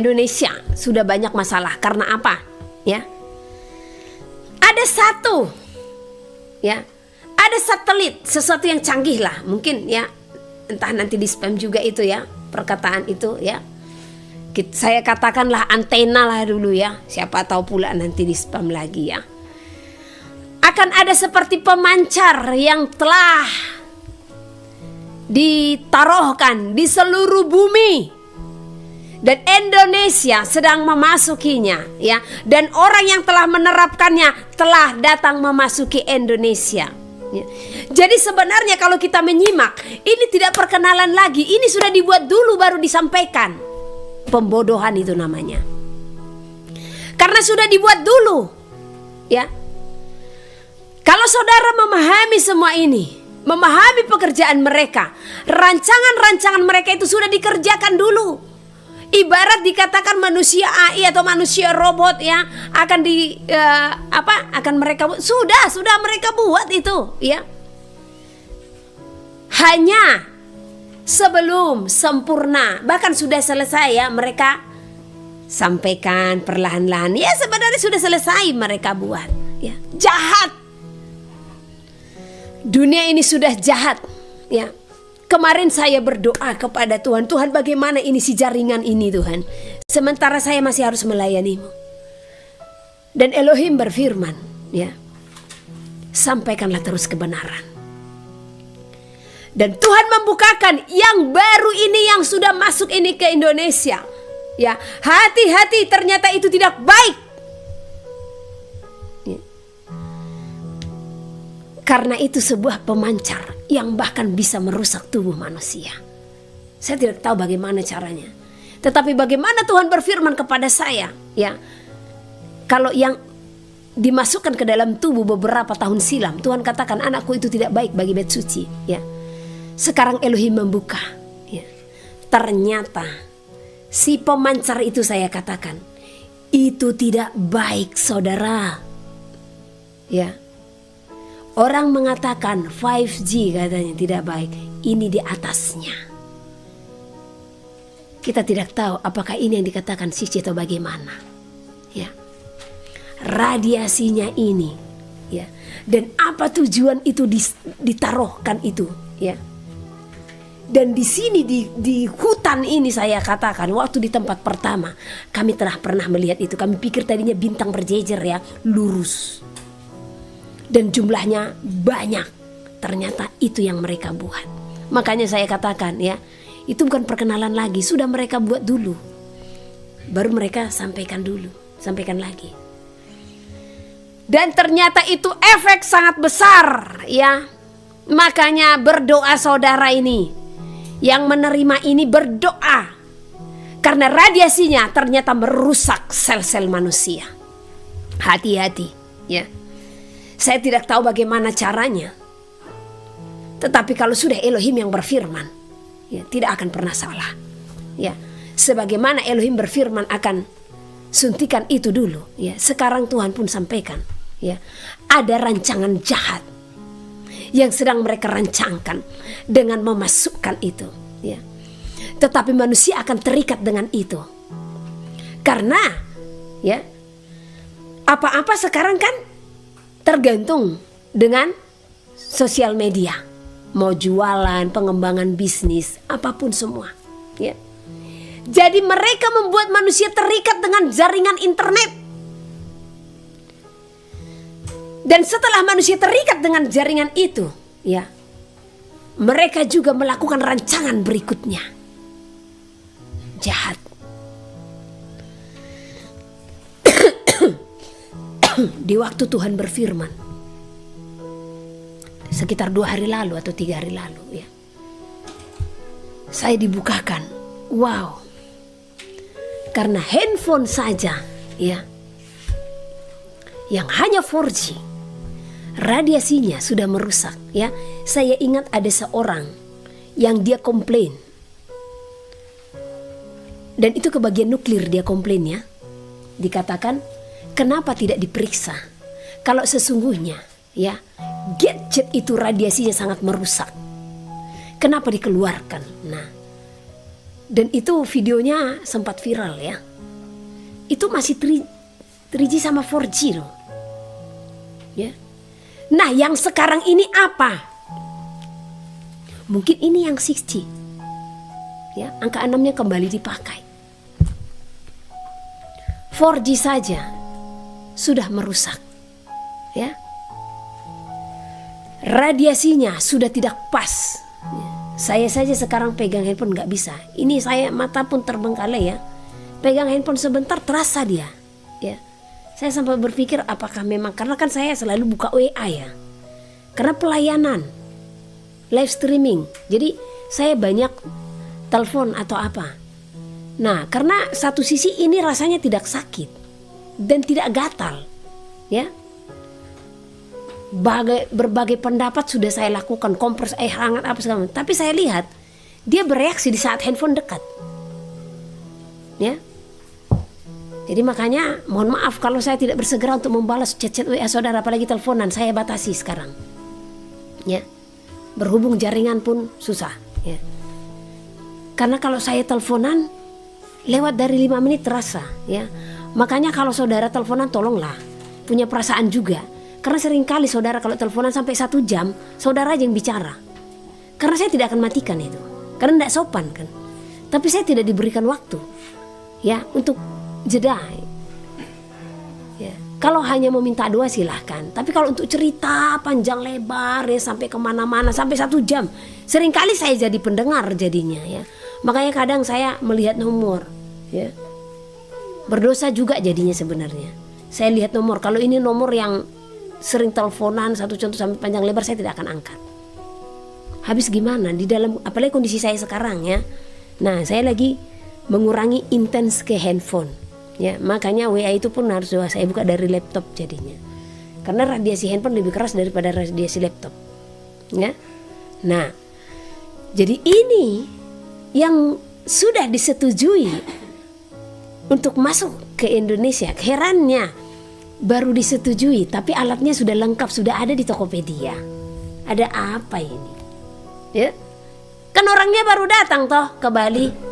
Indonesia sudah banyak masalah. Karena apa? Ya. Ada satu, ya, ada satelit, sesuatu yang canggih lah, mungkin ya, entah nanti di spam juga itu ya, perkataan itu ya. Saya katakanlah antena lah dulu ya, siapa tahu pula nanti di spam lagi ya. Akan ada seperti pemancar yang telah ditaruhkan di seluruh bumi, dan Indonesia sedang memasukinya ya, dan orang yang telah menerapkannya telah datang memasuki Indonesia ya. Jadi sebenarnya kalau kita menyimak, ini tidak perkenalan lagi, ini sudah dibuat dulu baru disampaikan. Pembodohan itu namanya, karena sudah dibuat dulu ya. Kalau saudara memahami semua ini, memahami pekerjaan mereka, rancangan-rancangan mereka itu sudah dikerjakan dulu. Ibarat dikatakan manusia AI atau manusia robot ya, akan akan mereka sudah mereka buat itu ya. Hanya sebelum sempurna, bahkan sudah selesai ya, mereka sampaikan perlahan-lahan. Ya sebenarnya sudah selesai mereka buat ya. Jahat. Dunia ini sudah jahat ya. Kemarin saya berdoa kepada Tuhan, Tuhan bagaimana ini si jaringan ini Tuhan, sementara saya masih harus melayanimu. Dan Elohim berfirman ya, sampaikanlah terus kebenaran. Dan Tuhan membukakan yang baru ini, yang sudah masuk ini ke Indonesia ya. Hati-hati, ternyata itu tidak baik. Karena itu sebuah pemancar yang bahkan bisa merusak tubuh manusia. Saya tidak tahu bagaimana caranya. Tetapi bagaimana Tuhan berfirman kepada saya ya, kalau yang dimasukkan ke dalam tubuh beberapa tahun silam, Tuhan katakan anakku itu tidak baik bagi bait suci ya. Sekarang Elohim membuka ya. Ternyata si pemancar itu, saya katakan, itu tidak baik saudara ya. Orang mengatakan 5G katanya tidak baik, ini di atasnya. Kita tidak tahu apakah ini yang dikatakan 6G atau bagaimana. Ya. Radiasinya ini ya. Dan apa tujuan itu ditaruhkan itu ya. Dan di sini di hutan ini saya katakan, waktu di tempat pertama kami telah pernah melihat itu. Kami pikir tadinya bintang berjejer ya, lurus. Dan jumlahnya banyak. Ternyata itu yang mereka buat. Makanya saya katakan ya, itu bukan perkenalan lagi, sudah mereka buat dulu, baru mereka sampaikan dulu, sampaikan lagi. Dan ternyata itu efek sangat besar ya. Makanya berdoa saudara ini, yang menerima ini berdoa, karena radiasinya ternyata merusak sel-sel manusia. Hati-hati ya. Saya tidak tahu bagaimana caranya. Tetapi kalau sudah Elohim yang berfirman ya, tidak akan pernah salah ya. Sebagaimana Elohim berfirman akan suntikan itu dulu ya. Sekarang Tuhan pun sampaikan ya, ada rancangan jahat yang sedang mereka rancangkan dengan memasukkan itu ya. Tetapi manusia akan terikat dengan itu. Karena ya, apa-apa sekarang kan tergantung dengan sosial media. Mau jualan, pengembangan bisnis, apapun semua ya. Jadi mereka membuat manusia terikat dengan jaringan internet. Dan setelah manusia terikat dengan jaringan itu ya, mereka juga melakukan rancangan berikutnya. Jahat. Di waktu Tuhan berfirman sekitar 2 hari lalu atau 3 hari lalu ya, saya dibukakan, wow, karena handphone saja ya, yang hanya 4G, radiasinya sudah merusak ya. Saya ingat ada seorang yang dia komplain, dan itu ke bagian nuklir dia komplain ya. Dikatakan, kenapa tidak diperiksa kalau sesungguhnya ya gadget itu radiasinya sangat merusak? Kenapa dikeluarkan? Nah, dan itu videonya sempat viral ya. itu masih 3G sama 4G loh. Ya. Nah, yang sekarang ini apa? Mungkin ini yang 6G. Ya, angka 6-nya kembali dipakai. 4G saja sudah merusak. Ya. Radiasinya sudah tidak pas. Ya. Saya saja sekarang pegang handphone nggak bisa. Ini saya mata pun terbengkalai ya. Pegang handphone sebentar terasa dia. Ya. Saya sampai berpikir apakah memang, karena kan saya selalu buka WA ya. Karena pelayanan live streaming. Jadi saya banyak telepon atau apa. Nah, karena satu sisi ini rasanya tidak sakit dan tidak gatal. Ya. Berbagai pendapat sudah saya lakukan, kompres air hangat apa segala macam. Tapi saya lihat dia bereaksi di saat handphone dekat. Ya. Jadi makanya mohon maaf kalau saya tidak bersegera untuk membalas chat-chat WA saudara, apalagi teleponan, saya batasi sekarang. Ya. Berhubung jaringan pun susah, ya. Karena kalau saya teleponan lewat dari 5 menit terasa, ya. Makanya kalau saudara teleponan tolonglah punya perasaan juga. Karena seringkali saudara kalau teleponan sampai 1 jam, saudara aja yang bicara. Karena saya tidak akan matikan itu. Karena tidak sopan kan. Tapi saya tidak diberikan waktu, ya, untuk jeda. Ya. Kalau hanya mau minta doa silahkan. Tapi kalau untuk cerita panjang lebar ya sampai kemana-mana sampai 1 jam, seringkali saya jadi pendengar jadinya ya. Makanya kadang saya melihat nomor, ya. Berdosa juga jadinya sebenarnya. Saya lihat nomor. Kalau ini nomor yang sering teleponan satu contoh sampai panjang lebar, saya tidak akan angkat. Habis gimana di dalam, apalagi kondisi saya sekarang ya. Nah, saya lagi mengurangi intens ke handphone. Ya, makanya WA itu pun harus saya buka dari laptop jadinya. Karena radiasi handphone lebih keras daripada radiasi laptop. Ya. Nah, jadi ini yang sudah disetujui untuk masuk ke Indonesia. Herannya baru disetujui, tapi alatnya sudah lengkap, sudah ada di Tokopedia. Ada apa ini? Ya. Kan orangnya baru datang toh ke Bali.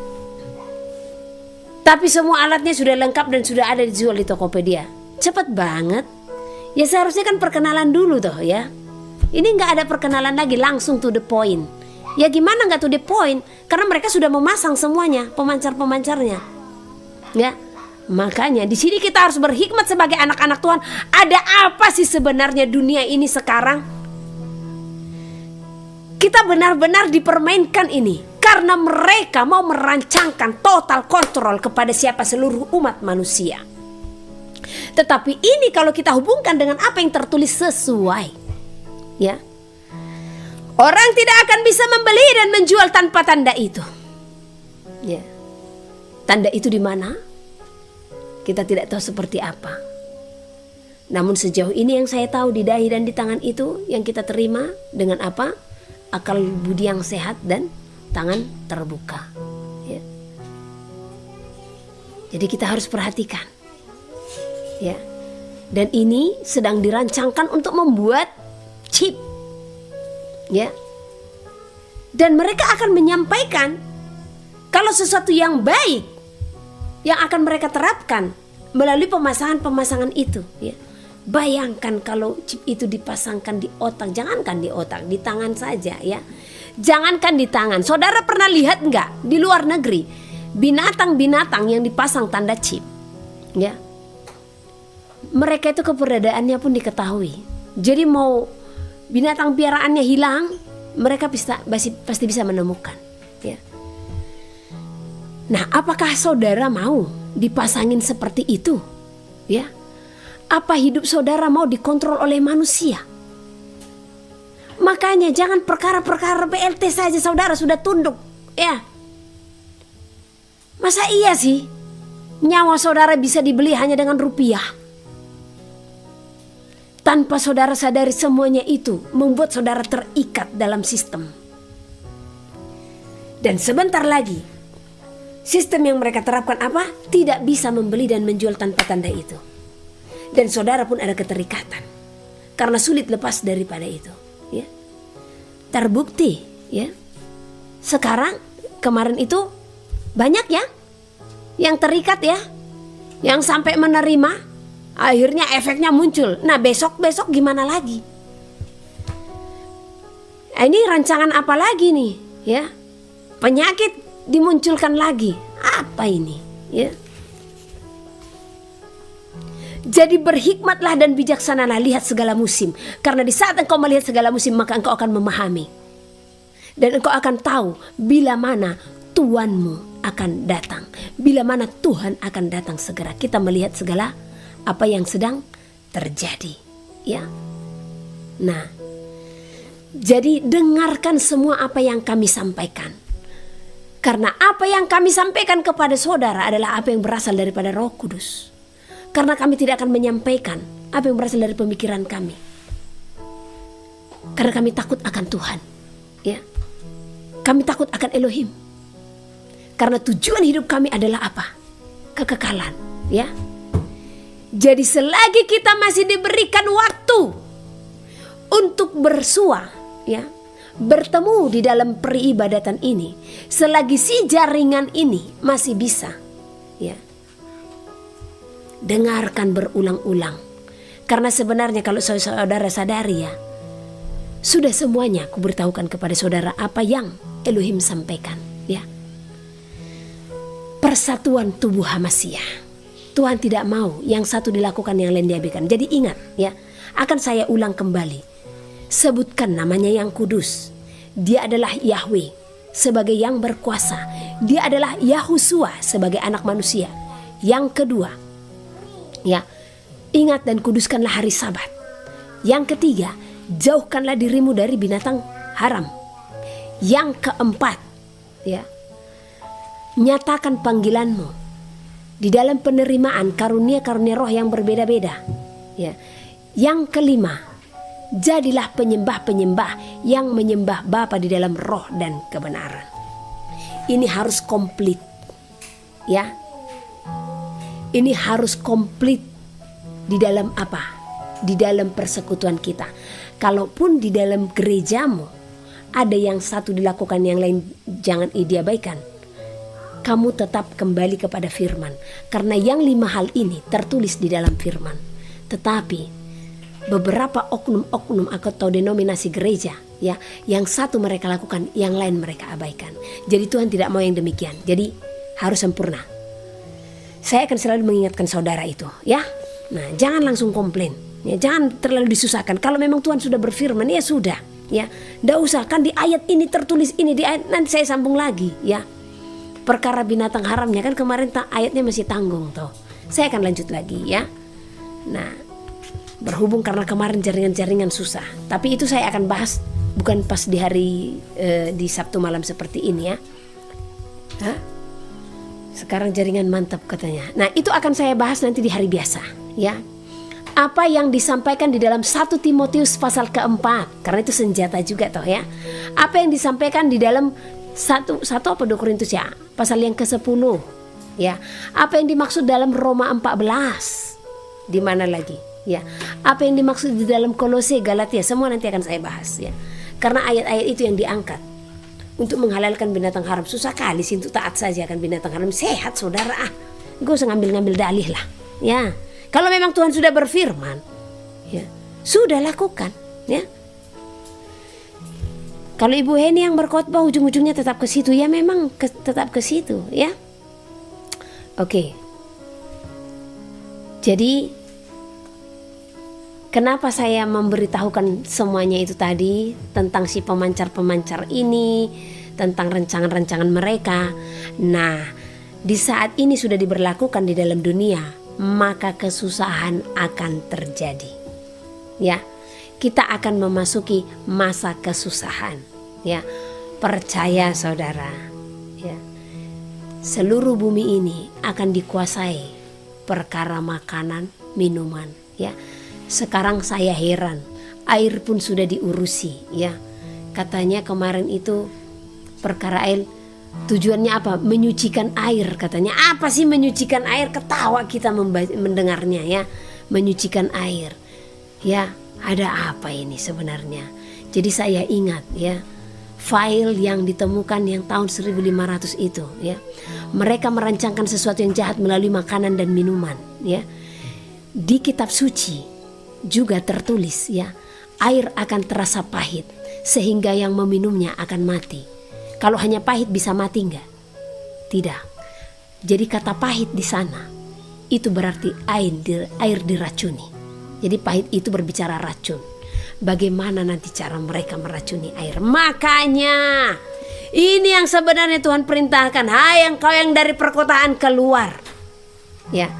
Tapi semua alatnya sudah lengkap dan sudah ada dijual di Tokopedia. Cepat banget. Ya seharusnya kan perkenalan dulu toh ya. Ini nggak ada perkenalan lagi, langsung to the point. Ya gimana nggak to the point? Karena mereka sudah memasang semuanya, pemancar-pemancarnya. Ya. Makanya di sini kita harus berhikmat sebagai anak-anak Tuhan. Ada apa sih sebenarnya dunia ini sekarang? Kita benar-benar dipermainkan ini. Karena mereka mau merancangkan total kontrol kepada siapa, seluruh umat manusia. Tetapi ini kalau kita hubungkan dengan apa yang tertulis sesuai, ya, orang tidak akan bisa membeli dan menjual tanpa tanda itu. Ya. Tanda itu di mana? Kita tidak tahu seperti apa. Namun sejauh ini yang saya tahu di dahi dan di tangan itu yang kita terima dengan apa? Akal budi yang sehat dan tangan terbuka, ya. Jadi kita harus perhatikan, ya. Dan ini sedang dirancangkan untuk membuat chip, ya. Dan mereka akan menyampaikan kalau sesuatu yang baik yang akan mereka terapkan melalui pemasangan-pemasangan itu, ya. Bayangkan kalau chip itu dipasangkan di otak, jangankan di otak, di tangan saja, ya. Jangankan di tangan. Saudara pernah lihat enggak di luar negeri binatang-binatang yang dipasang tanda chip, ya? Mereka itu keberadaannya pun diketahui. Jadi mau binatang piaraannya hilang, mereka pasti bisa menemukan, ya. Nah, apakah saudara mau dipasangin seperti itu, ya? Apa hidup saudara mau dikontrol oleh manusia? Makanya jangan perkara-perkara BLT saja saudara sudah tunduk, ya. Masa iya sih nyawa saudara bisa dibeli hanya dengan rupiah? Tanpa saudara sadari semuanya itu membuat saudara terikat dalam sistem. Dan sebentar lagi sistem yang mereka terapkan apa? Tidak bisa membeli dan menjual tanpa tanda itu. Dan saudara pun ada keterikatan karena sulit lepas daripada itu, ya. Terbukti, ya. Sekarang kemarin itu banyak ya yang terikat, ya. yang sampai menerima, akhirnya efeknya muncul. Nah besok gimana lagi? Ini rancangan apa lagi nih? Ya, penyakit dimunculkan lagi. Apa ini? Ya. Jadi berhikmatlah dan bijaksanalah, lihat segala musim. Karena di saat engkau melihat segala musim, maka engkau akan memahami. Dan engkau akan tahu bila mana Tuhanmu akan datang. Bila mana Tuhan akan datang segera. Kita melihat segala apa yang sedang terjadi. Ya. Nah, jadi dengarkan semua apa yang kami sampaikan. Karena apa yang kami sampaikan kepada saudara adalah apa yang berasal daripada Roh Kudus. Karena kami tidak akan menyampaikan apa yang berasal dari pemikiran kami. Karena kami takut akan Tuhan. Ya. Kami takut akan Elohim. Karena tujuan hidup kami adalah apa? Kekekalan. Ya. Jadi selagi kita masih diberikan waktu untuk bersua, ya, bertemu di dalam peribadatan ini, selagi si jaringan ini masih bisa, ya, dengarkan berulang-ulang. Karena sebenarnya kalau saudara sadari, ya, sudah semuanya aku beritahukan kepada saudara apa yang Elohim sampaikan, ya. Persatuan tubuh Hamasia. Tuhan tidak mau yang satu dilakukan yang lain diabaikan. Jadi ingat, ya, akan saya ulang kembali. Sebutkan namanya yang kudus. Dia adalah Yahweh sebagai yang berkuasa. Dia adalah Yahusua sebagai anak manusia. Yang kedua, ya, ingat dan kuduskanlah hari Sabat. Yang ketiga, jauhkanlah dirimu dari binatang haram. Yang keempat, ya, nyatakan panggilanmu di dalam penerimaan karunia-karunia roh yang berbeda-beda. Ya. Yang kelima, jadilah penyembah-penyembah yang menyembah Bapa di dalam roh dan kebenaran. Ini harus komplit. Ya. Ini harus komplit di dalam apa? Di dalam persekutuan kita. Kalaupun di dalam gerejamu ada yang satu dilakukan, yang lain jangan diabaikan. Kamu tetap kembali kepada firman. Karena yang 5 hal ini tertulis di dalam firman. Tetapi beberapa oknum-oknum atau denominasi gereja, ya, yang satu mereka lakukan, yang lain mereka abaikan. Jadi Tuhan tidak mau yang demikian. Jadi harus sempurna. Saya akan selalu mengingatkan saudara itu, ya. Nah, jangan langsung komplain, ya, jangan terlalu disusahkan. Kalau memang Tuhan sudah berfirman, ya sudah, ya. Nggak usah, kan di ayat ini tertulis ini, di ayat nanti saya sambung lagi, ya. Perkara binatang haramnya kan kemarin ayatnya masih tanggung toh. Saya akan lanjut lagi, ya. Nah, berhubung karena kemarin jaringan-jaringan susah, tapi itu saya akan bahas bukan pas di hari di Sabtu malam seperti ini, ya. Hah? Sekarang jaringan mantap katanya. Nah, itu akan saya bahas nanti di hari biasa, ya. Apa yang disampaikan di dalam 1 Timotius pasal ke-4, karena itu senjata juga toh, ya. Apa yang disampaikan di dalam satu apa 2 Korintus, ya, pasal yang ke-10, ya. Apa yang dimaksud dalam Roma 14, di mana lagi, ya. Apa yang dimaksud di dalam Kolose, Galatia, semua nanti akan saya bahas, ya. Karena ayat-ayat itu yang diangkat untuk menghalalkan binatang haram. Susah kali sih untuk taat saja akan binatang haram. Sehat saudara, gak usah ngambil-ngambil dalih lah, ya. Kalau memang Tuhan sudah berfirman, ya, sudah lakukan, ya. Kalau Ibu Heni yang berkhotbah ujung-ujungnya tetap ke situ, ya memang tetap ke situ, ya. Oke. Jadi kenapa saya memberitahukan semuanya itu tadi tentang si pemancar-pemancar ini, tentang rancangan-rancangan mereka. Nah, di saat ini sudah diberlakukan di dalam dunia, maka kesusahan akan terjadi. Ya. Kita akan memasuki masa kesusahan, ya. Percaya saudara, ya. Seluruh bumi ini akan dikuasai perkara makanan, minuman, ya. Sekarang saya heran, air pun sudah diurusi, ya. Katanya kemarin itu perkara air, tujuannya apa? Menyucikan air katanya. Apa sih menyucikan air? Ketawa kita mendengarnya, ya. Menyucikan air, ya. Ada apa ini sebenarnya? Jadi saya ingat, ya, file yang ditemukan yang tahun 1500 itu, ya. Mereka merancangkan sesuatu yang jahat melalui makanan dan minuman, ya. Di kitab suci juga tertulis, ya, air akan terasa pahit sehingga yang meminumnya akan mati. Kalau hanya pahit bisa mati enggak? Tidak. Jadi kata pahit di sana itu berarti air diracuni. Jadi pahit itu berbicara racun. Bagaimana nanti cara mereka meracuni air? Makanya ini yang sebenarnya Tuhan perintahkan, hai engkau yang dari perkotaan keluar, ya.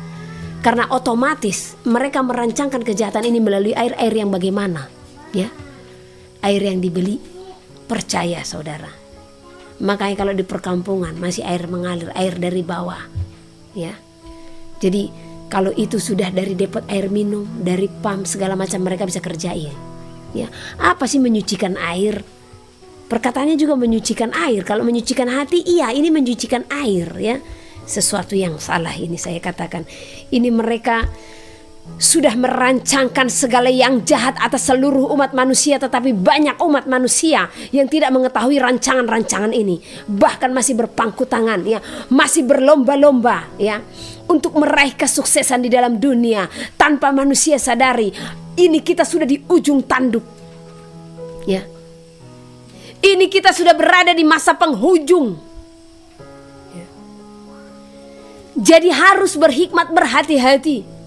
Karena otomatis mereka merancangkan kejahatan ini melalui air yang bagaimana, ya? Air yang dibeli. Percaya saudara. Makanya kalau di perkampungan masih air mengalir, air dari bawah, ya. Jadi kalau itu sudah dari depot air minum, dari pam segala macam mereka bisa kerjain, ya. Apa sih menyucikan air? Perkataannya juga menyucikan air. Kalau menyucikan hati, iya, ini menyucikan air, ya. Sesuatu yang salah ini saya katakan. Ini mereka sudah merancangkan segala yang jahat atas seluruh umat manusia, tetapi banyak umat manusia yang tidak mengetahui rancangan-rancangan ini, bahkan masih berpangku tangan, ya, masih berlomba-lomba, ya, untuk meraih kesuksesan di dalam dunia tanpa manusia sadari. Ini kita sudah di ujung tanduk, ya. Ini kita sudah berada di masa penghujung, ya. Jadi harus berhikmat, berhati-hati.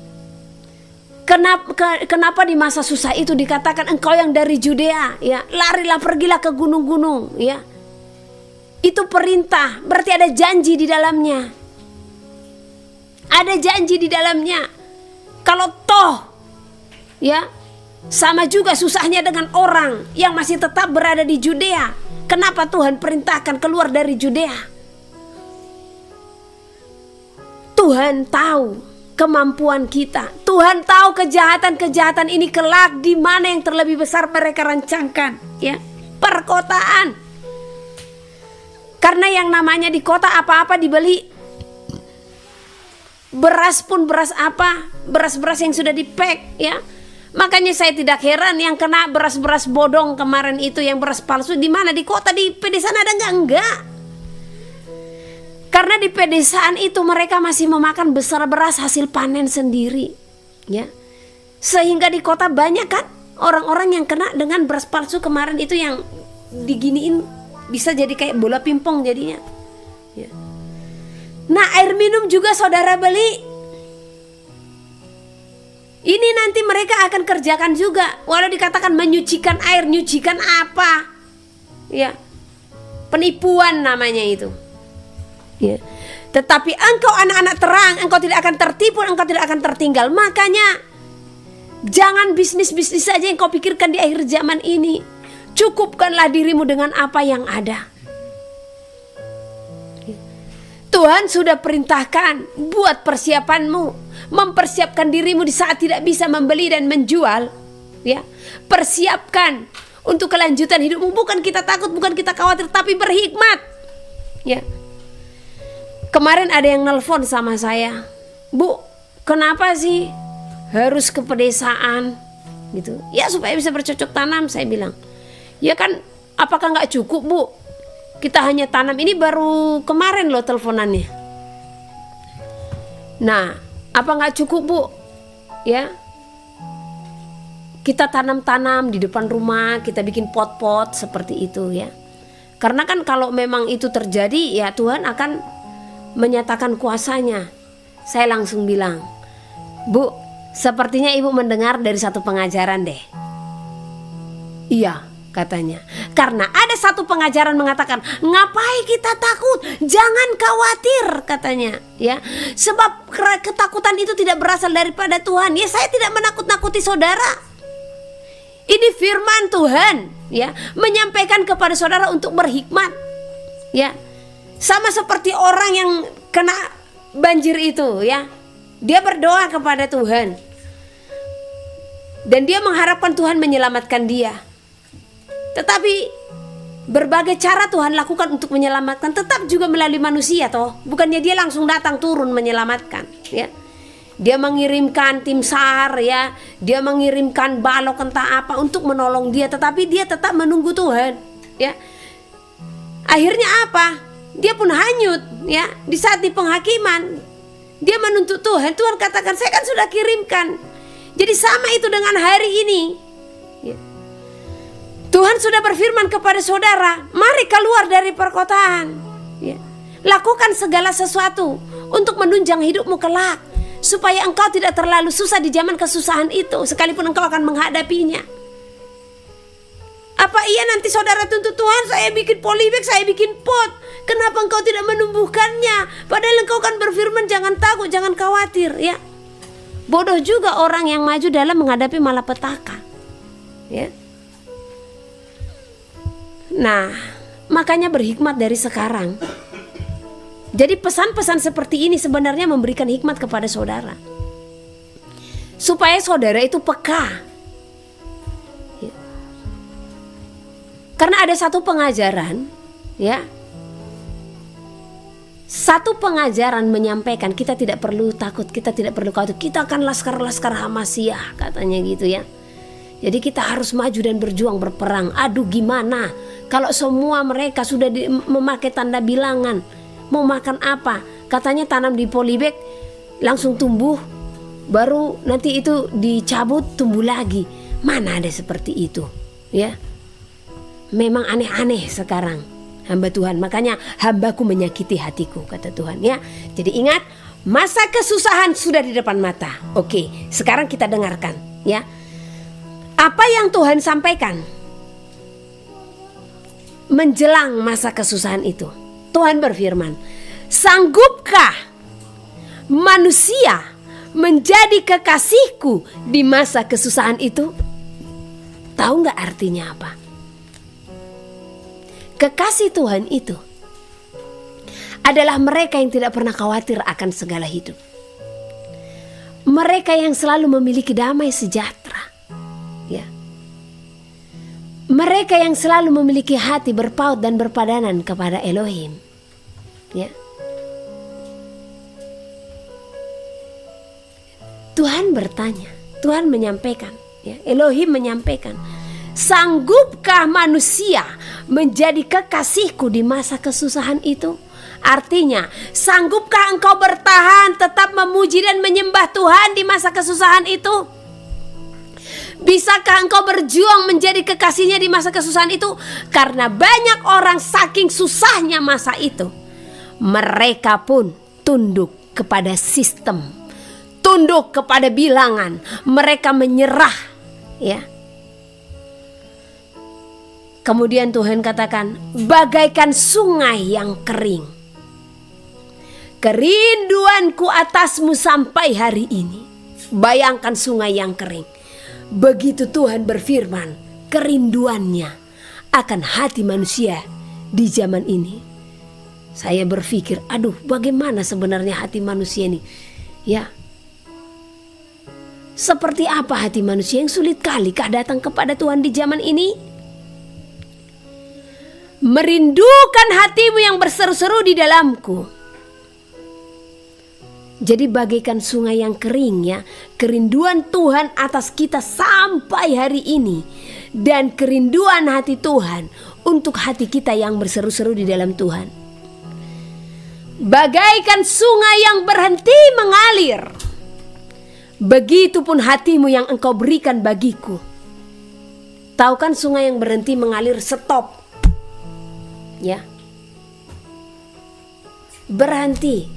Kenapa di masa susah itu dikatakan engkau yang dari Judea, ya, larilah, pergilah ke gunung-gunung, ya. Itu perintah, berarti ada janji di dalamnya. Ada janji di dalamnya. Kalau toh, ya, sama juga susahnya dengan orang yang masih tetap berada di Judea. Kenapa Tuhan perintahkan keluar dari Judea? Tuhan tahu kemampuan kita. Tuhan tahu kejahatan-kejahatan ini kelak di mana yang terlebih besar mereka rancangkan, ya. Perkotaan. Karena yang namanya di kota apa-apa dibeli. Beras pun beras apa? Beras-beras yang sudah di-pack, ya. Makanya saya tidak heran yang kena beras-beras bodong kemarin itu, yang beras palsu di mana? Di kota, di pedesaan ada enggak? Enggak. Karena di pedesaan itu mereka masih memakan besar beras hasil panen sendiri, ya. Sehingga di kota banyak kan orang-orang yang kena dengan beras palsu kemarin itu, yang diginiin bisa jadi kayak bola pingpong jadinya, ya. Nah, air minum juga saudara beli. Ini nanti mereka akan kerjakan juga. Walau dikatakan menyucikan air, nyucikan apa? Ya, penipuan namanya itu. Ya. Tetapi engkau anak-anak terang, engkau tidak akan tertipu, engkau tidak akan tertinggal. Makanya jangan bisnis-bisnis saja yang kau pikirkan di akhir zaman ini. Cukupkanlah dirimu dengan apa yang ada. Tuhan sudah perintahkan, buat persiapanmu, mempersiapkan dirimu di saat tidak bisa membeli dan menjual, ya. Persiapkan untuk kelanjutan hidupmu. Bukan kita takut, bukan kita khawatir, tapi berhikmat, ya. Kemarin ada yang nelpon sama saya, Bu, kenapa sih harus ke pedesaan gitu? Ya supaya bisa bercocok tanam, saya bilang. Ya kan, apakah nggak cukup, Bu? Kita hanya tanam. Ini baru kemarin loh teleponannya. Nah, apa nggak cukup, Bu? Ya, kita tanam-tanam di depan rumah, kita bikin pot-pot seperti itu, ya. Karena kan kalau memang itu terjadi, ya Tuhan akan menyatakan kuasanya. Saya langsung bilang, Bu, sepertinya Ibu mendengar dari satu pengajaran deh. Iya, katanya. Karena ada satu pengajaran mengatakan, ngapain kita takut? Jangan khawatir, katanya, ya. Sebab ketakutan itu tidak berasal daripada Tuhan. Ya, saya tidak menakut-nakuti saudara. Ini firman Tuhan, ya, menyampaikan kepada saudara untuk berhikmat, ya. Sama seperti orang yang kena banjir itu, ya. Dia berdoa kepada Tuhan dan dia mengharapkan Tuhan menyelamatkan dia. Tetapi berbagai cara Tuhan lakukan untuk menyelamatkan, tetap juga melalui manusia toh. Bukannya dia langsung datang turun menyelamatkan, ya. Dia mengirimkan tim SAR, ya. Dia mengirimkan balok entah apa untuk menolong dia, tetapi dia tetap menunggu Tuhan, ya. Akhirnya apa? Dia pun hanyut, ya. Di saat di penghakiman, dia menuntut Tuhan. Tuhan katakan, saya kan sudah kirimkan. Jadi sama itu dengan hari ini, ya. Tuhan sudah berfirman kepada saudara, mari keluar dari perkotaan, ya. Lakukan segala sesuatu untuk menunjang hidupmu kelak, supaya engkau tidak terlalu susah di zaman kesusahan itu, sekalipun engkau akan menghadapinya. Apa iya nanti saudara tuntut Tuhan, saya bikin polybag, saya bikin pot, kenapa engkau tidak menumbuhkannya? Padahal engkau kan berfirman, jangan takut, jangan khawatir, ya. Bodoh juga orang yang maju dalam menghadapi malapetaka, ya. Nah, makanya berhikmat dari sekarang. Jadi pesan-pesan seperti ini sebenarnya memberikan hikmat kepada saudara, supaya saudara itu peka. Karena ada satu pengajaran, ya. Satu pengajaran menyampaikan kita tidak perlu takut, kita tidak perlu khawatir. Kita akan laskar-laskar Hamasyah, katanya gitu, ya. Jadi kita harus maju dan berjuang, berperang. Aduh, gimana kalau semua mereka sudah memakai tanda bilangan, mau makan apa? Katanya tanam di polybag langsung tumbuh, baru nanti itu dicabut tumbuh lagi. Mana ada seperti itu, ya. Memang aneh-aneh sekarang hamba Tuhan. Makanya hambaku menyakiti hatiku, kata Tuhan, ya. Jadi ingat, masa kesusahan sudah di depan mata. Oke, sekarang kita dengarkan, ya. Apa yang Tuhan sampaikan menjelang masa kesusahan itu? Tuhan berfirman, sanggupkah manusia menjadi kekasihku di masa kesusahan itu? Tahu nggak artinya apa? Kekasih Tuhan itu adalah mereka yang tidak pernah khawatir akan segala hidup. Mereka yang selalu memiliki damai sejahtera, ya. Mereka yang selalu memiliki hati berpaut dan berpadanan kepada Elohim, ya. Tuhan bertanya, Tuhan menyampaikan, ya. Elohim menyampaikan, sanggupkah manusia menjadi kekasihku di masa kesusahan itu? Artinya, sanggupkah engkau bertahan tetap memuji dan menyembah Tuhan di masa kesusahan itu? Bisakah engkau berjuang menjadi kekasihnya di masa kesusahan itu? Karena banyak orang saking susahnya masa itu, mereka pun tunduk kepada sistem, tunduk kepada bilangan, mereka menyerah, ya. Kemudian Tuhan katakan, bagaikan sungai yang kering, kerinduanku atasmu sampai hari ini. Bayangkan sungai yang kering. Begitu Tuhan berfirman, kerinduannya akan hati manusia di zaman ini. Saya berpikir, aduh, bagaimana sebenarnya hati manusia ini, ya. Seperti apa hati manusia yang sulit kalikah datang kepada Tuhan di zaman ini? Merindukan hatimu yang berseru-seru di dalamku. Jadi bagaikan sungai yang kering, ya. Kerinduan Tuhan atas kita sampai hari ini, dan kerinduan hati Tuhan untuk hati kita yang berseru-seru di dalam Tuhan. Bagaikan sungai yang berhenti mengalir, begitupun hatimu yang engkau berikan bagiku. Tahu kan sungai yang berhenti mengalir, stop, ya, berhenti.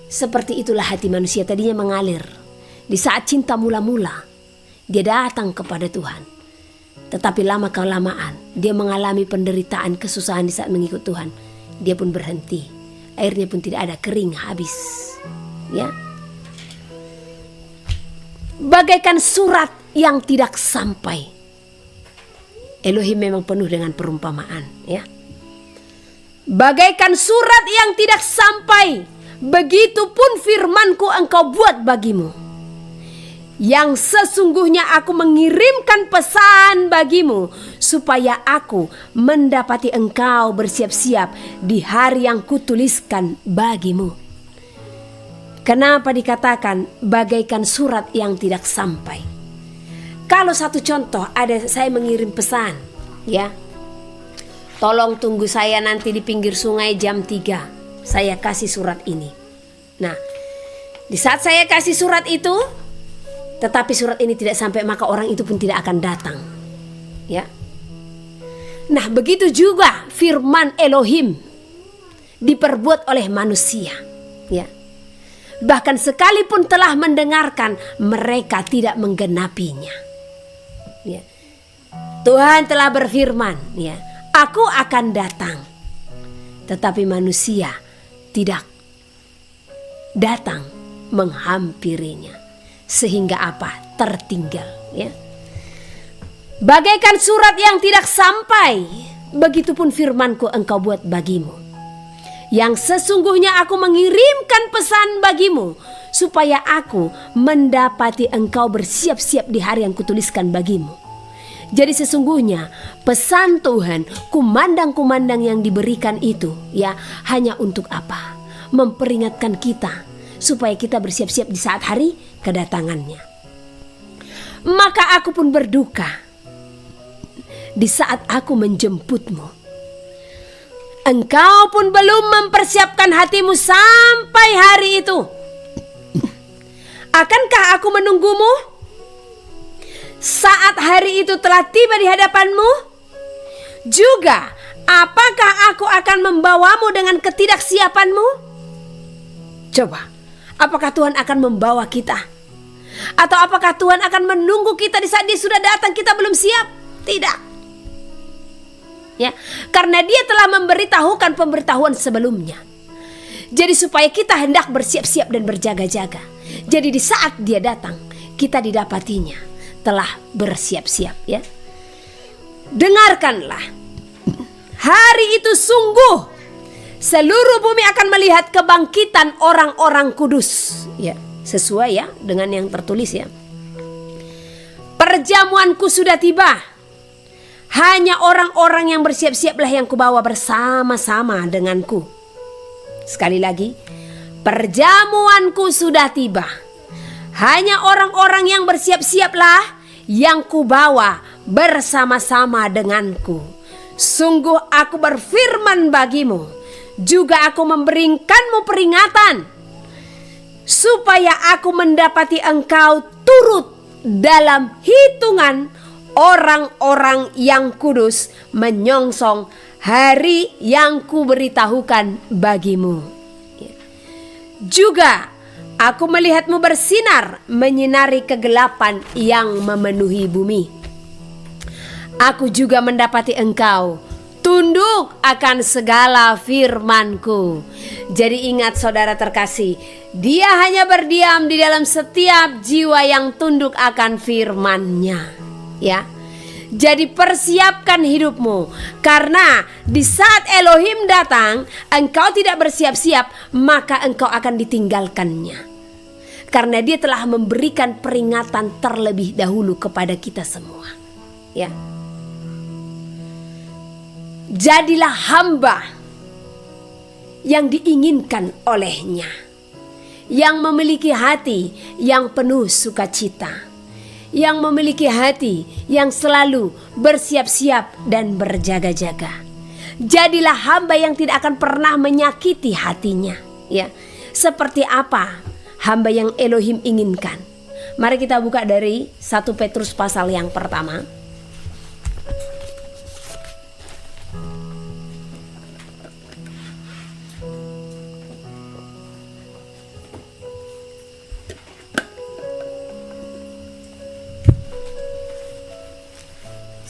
Seperti itulah hati manusia tadinya mengalir. Di saat cinta mula-mula, dia datang kepada Tuhan. Tetapi lama kelamaan dia mengalami penderitaan, kesusahan di saat mengikut Tuhan. Dia pun berhenti. Airnya pun tidak ada, kering, habis, ya. Bagaikan surat yang tidak sampai. Elohim memang penuh dengan perumpamaan, ya. Bagaikan surat yang tidak sampai, begitupun firmanku engkau buat bagimu, yang sesungguhnya aku mengirimkan pesan bagimu, supaya aku mendapati engkau bersiap-siap di hari yang kutuliskan bagimu. Kenapa dikatakan bagaikan surat yang tidak sampai? Kalau satu contoh, ada saya mengirim pesan, ya. tolong tunggu saya nanti di pinggir sungai jam 3. Saya kasih surat ini. Nah, di saat saya kasih surat itu, tetapi surat ini tidak sampai, maka orang itu pun tidak akan datang. Ya. Nah, begitu juga firman Elohim diperbuat oleh manusia. Ya. Bahkan sekalipun telah mendengarkan, mereka tidak menggenapinya. Ya. Tuhan telah berfirman, ya, aku akan datang. Tetapi manusia tidak datang menghampirinya. Sehingga apa? Tertinggal, ya. Bagaikan surat yang tidak sampai, begitupun firmanku engkau buat bagimu. Yang sesungguhnya aku mengirimkan pesan bagimu, supaya aku mendapati engkau bersiap-siap di hari yang kutuliskan bagimu. Jadi sesungguhnya pesan Tuhan, kumandang-kumandang yang diberikan itu, ya, hanya untuk apa? Memperingatkan kita, supaya kita bersiap-siap di saat hari kedatangannya. Maka aku pun berduka di saat aku menjemputmu. Engkau pun belum mempersiapkan hatimu sampai hari itu. Akankah aku menunggumu saat hari itu telah tiba di hadapanmu? Juga, apakah aku akan membawamu dengan ketidaksiapanmu? Coba, apakah Tuhan akan membawa kita? Atau apakah Tuhan akan menunggu kita di saat Dia sudah datang kita belum siap? Tidak. Ya, karena Dia telah memberitahukan pemberitahuan sebelumnya. Jadi supaya kita hendak bersiap-siap dan berjaga-jaga. Jadi di saat Dia datang, kita didapatinya telah bersiap-siap, ya. Dengarkanlah. Hari itu sungguh seluruh bumi akan melihat kebangkitan orang-orang kudus, ya. Sesuai, ya, dengan yang tertulis, ya. Perjamuanku sudah tiba. Hanya orang-orang yang bersiap-siaplah yang kubawa bersama-sama denganku. Sekali lagi, perjamuanku sudah tiba. Hanya orang-orang yang bersiap-siaplah yang kubawa bersama-sama denganku. Sungguh aku berfirman bagimu, juga aku memberikanmu peringatan, supaya aku mendapati engkau turut dalam hitungan orang-orang yang kudus menyongsong hari yang kuberitahukan bagimu. Juga aku melihatmu bersinar menyinari kegelapan yang memenuhi bumi. Aku juga mendapati engkau tunduk akan segala firmanku. Jadi ingat saudara terkasih, Dia hanya berdiam di dalam setiap jiwa yang tunduk akan firman-Nya. Ya, jadi persiapkan hidupmu, karena di saat Elohim datang, engkau tidak bersiap-siap, maka engkau akan ditinggalkannya. Karena Dia telah memberikan peringatan terlebih dahulu kepada kita semua. Ya, jadilah hamba yang diinginkan oleh-Nya, yang memiliki hati yang penuh sukacita, yang memiliki hati yang selalu bersiap-siap dan berjaga-jaga. Jadilah hamba yang tidak akan pernah menyakiti hatinya, ya. Seperti apa hamba yang Elohim inginkan? Mari kita buka dari 1 Petrus pasal yang pertama.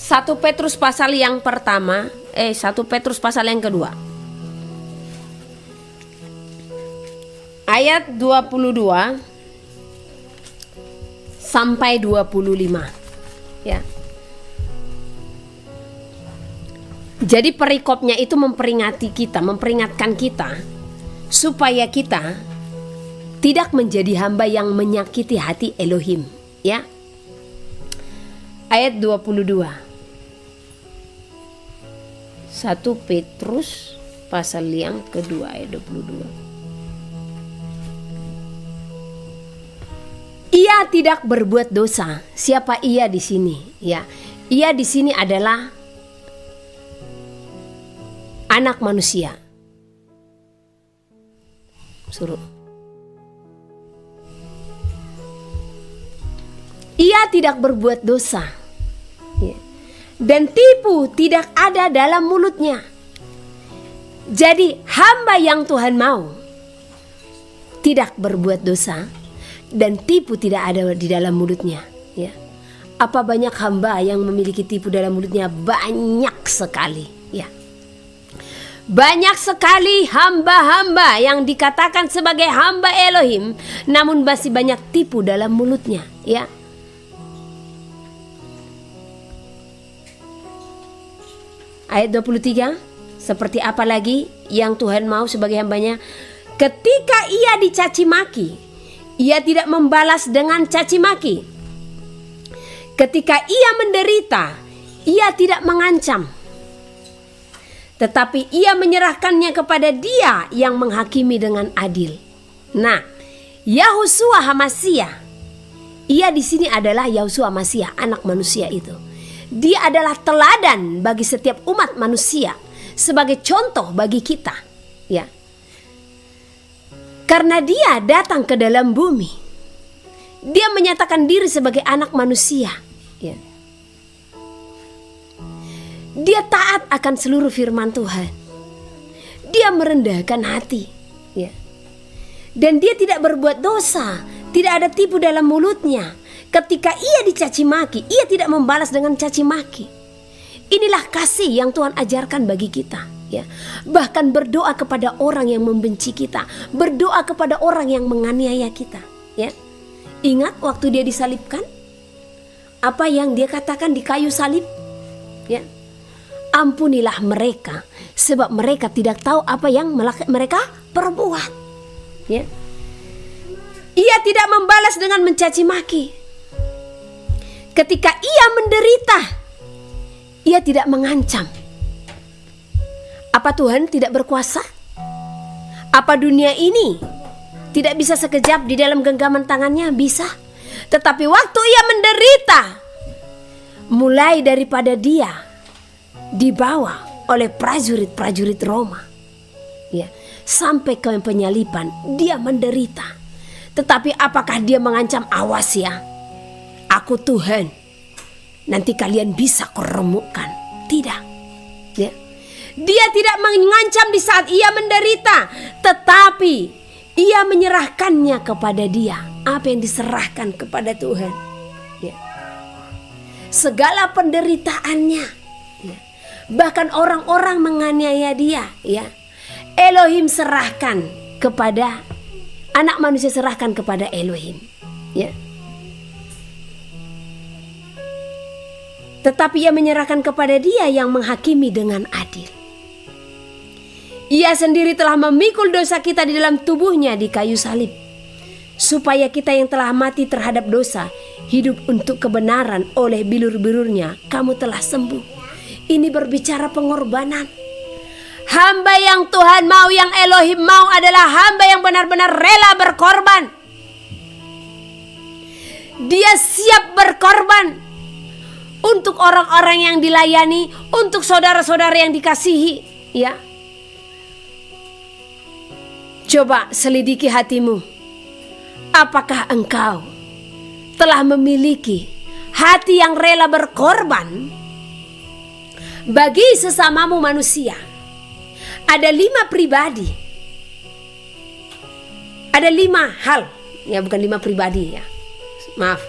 Satu Petrus pasal yang pertama, 1 Petrus pasal yang kedua. Ayat 22 sampai 25. Ya. Jadi perikopnya itu memperingati kita, memperingatkan kita supaya kita tidak menjadi hamba yang menyakiti hati Elohim, ya. Ayat 22. 1 Petrus pasal yang kedua ayat 22. Ia tidak berbuat dosa. Siapa ia di sini? Ya, ia di sini adalah anak manusia. Suruh. Ia tidak berbuat dosa, dan tipu tidak ada dalam mulutnya. Jadi hamba yang Tuhan mau tidak berbuat dosa dan tipu tidak ada di dalam mulutnya. Ya. Apa banyak hamba yang memiliki tipu dalam mulutnya? Banyak sekali. Ya. Banyak sekali hamba-hamba yang dikatakan sebagai hamba Elohim, namun masih banyak tipu dalam mulutnya. Ya. Ayat 23, seperti apa lagi yang Tuhan mau sebagai hambanya? Ketika ia dicaci maki, ia tidak membalas dengan caci maki. Ketika ia menderita, ia tidak mengancam, tetapi ia menyerahkannya kepada Dia yang menghakimi dengan adil. Nah, Yahusua HaMasiah, ia di sini adalah Yahusua HaMasiah, anak manusia itu. Dia adalah teladan bagi setiap umat manusia, sebagai contoh bagi kita, ya. Karena dia datang ke dalam bumi, dia menyatakan diri sebagai anak manusia, ya. Dia taat akan seluruh firman Tuhan. Dia merendahkan hati, ya. Dan dia tidak berbuat dosa, tidak ada tipu dalam mulutnya. Ketika ia dicaci maki, ia tidak membalas dengan caci maki. Inilah kasih yang Tuhan ajarkan bagi kita, ya. Bahkan berdoa kepada orang yang membenci kita, berdoa kepada orang yang menganiaya kita, ya. Ingat waktu dia disalibkan, apa yang dia katakan di kayu salib, ya. Ampunilah mereka, sebab mereka tidak tahu apa yang mereka perbuat, ya. Ia tidak membalas dengan mencaci maki. Ketika ia menderita, ia tidak mengancam. Apa Tuhan tidak berkuasa? Apa dunia ini tidak bisa sekejap di dalam genggaman tangannya? Bisa. Tetapi waktu ia menderita, mulai daripada dia dibawa oleh prajurit-prajurit Roma, ya, sampai ke penyaliban, dia menderita. Tetapi apakah dia mengancam? Awas ya, aku Tuhan, nanti kalian bisa kuremukkan. Tidak, ya. Dia tidak mengancam di saat ia menderita, tetapi ia menyerahkannya kepada Dia. Apa yang diserahkan kepada Tuhan, ya. Segala penderitaannya, ya. Bahkan orang-orang menganiaya dia, ya. Elohim serahkan kepada anak manusia, serahkan kepada Elohim, ya. Tetapi ia menyerahkan kepada Dia yang menghakimi dengan adil. Ia sendiri telah memikul dosa kita di dalam tubuhnya di kayu salib, supaya kita yang telah mati terhadap dosa hidup untuk kebenaran. Oleh bilur-bilurnya kamu telah sembuh. Ini berbicara pengorbanan. Hamba yang Tuhan mau, yang Elohim mau adalah hamba yang benar-benar rela berkorban. Dia siap berkorban untuk orang-orang yang dilayani, untuk saudara-saudara yang dikasihi, ya. Coba selidiki hatimu. Apakah engkau telah memiliki hati yang rela berkorban bagi sesamamu manusia? Ada 5 pribadi. Ada 5 hal. Ya, bukan 5 pribadi, ya. Maaf.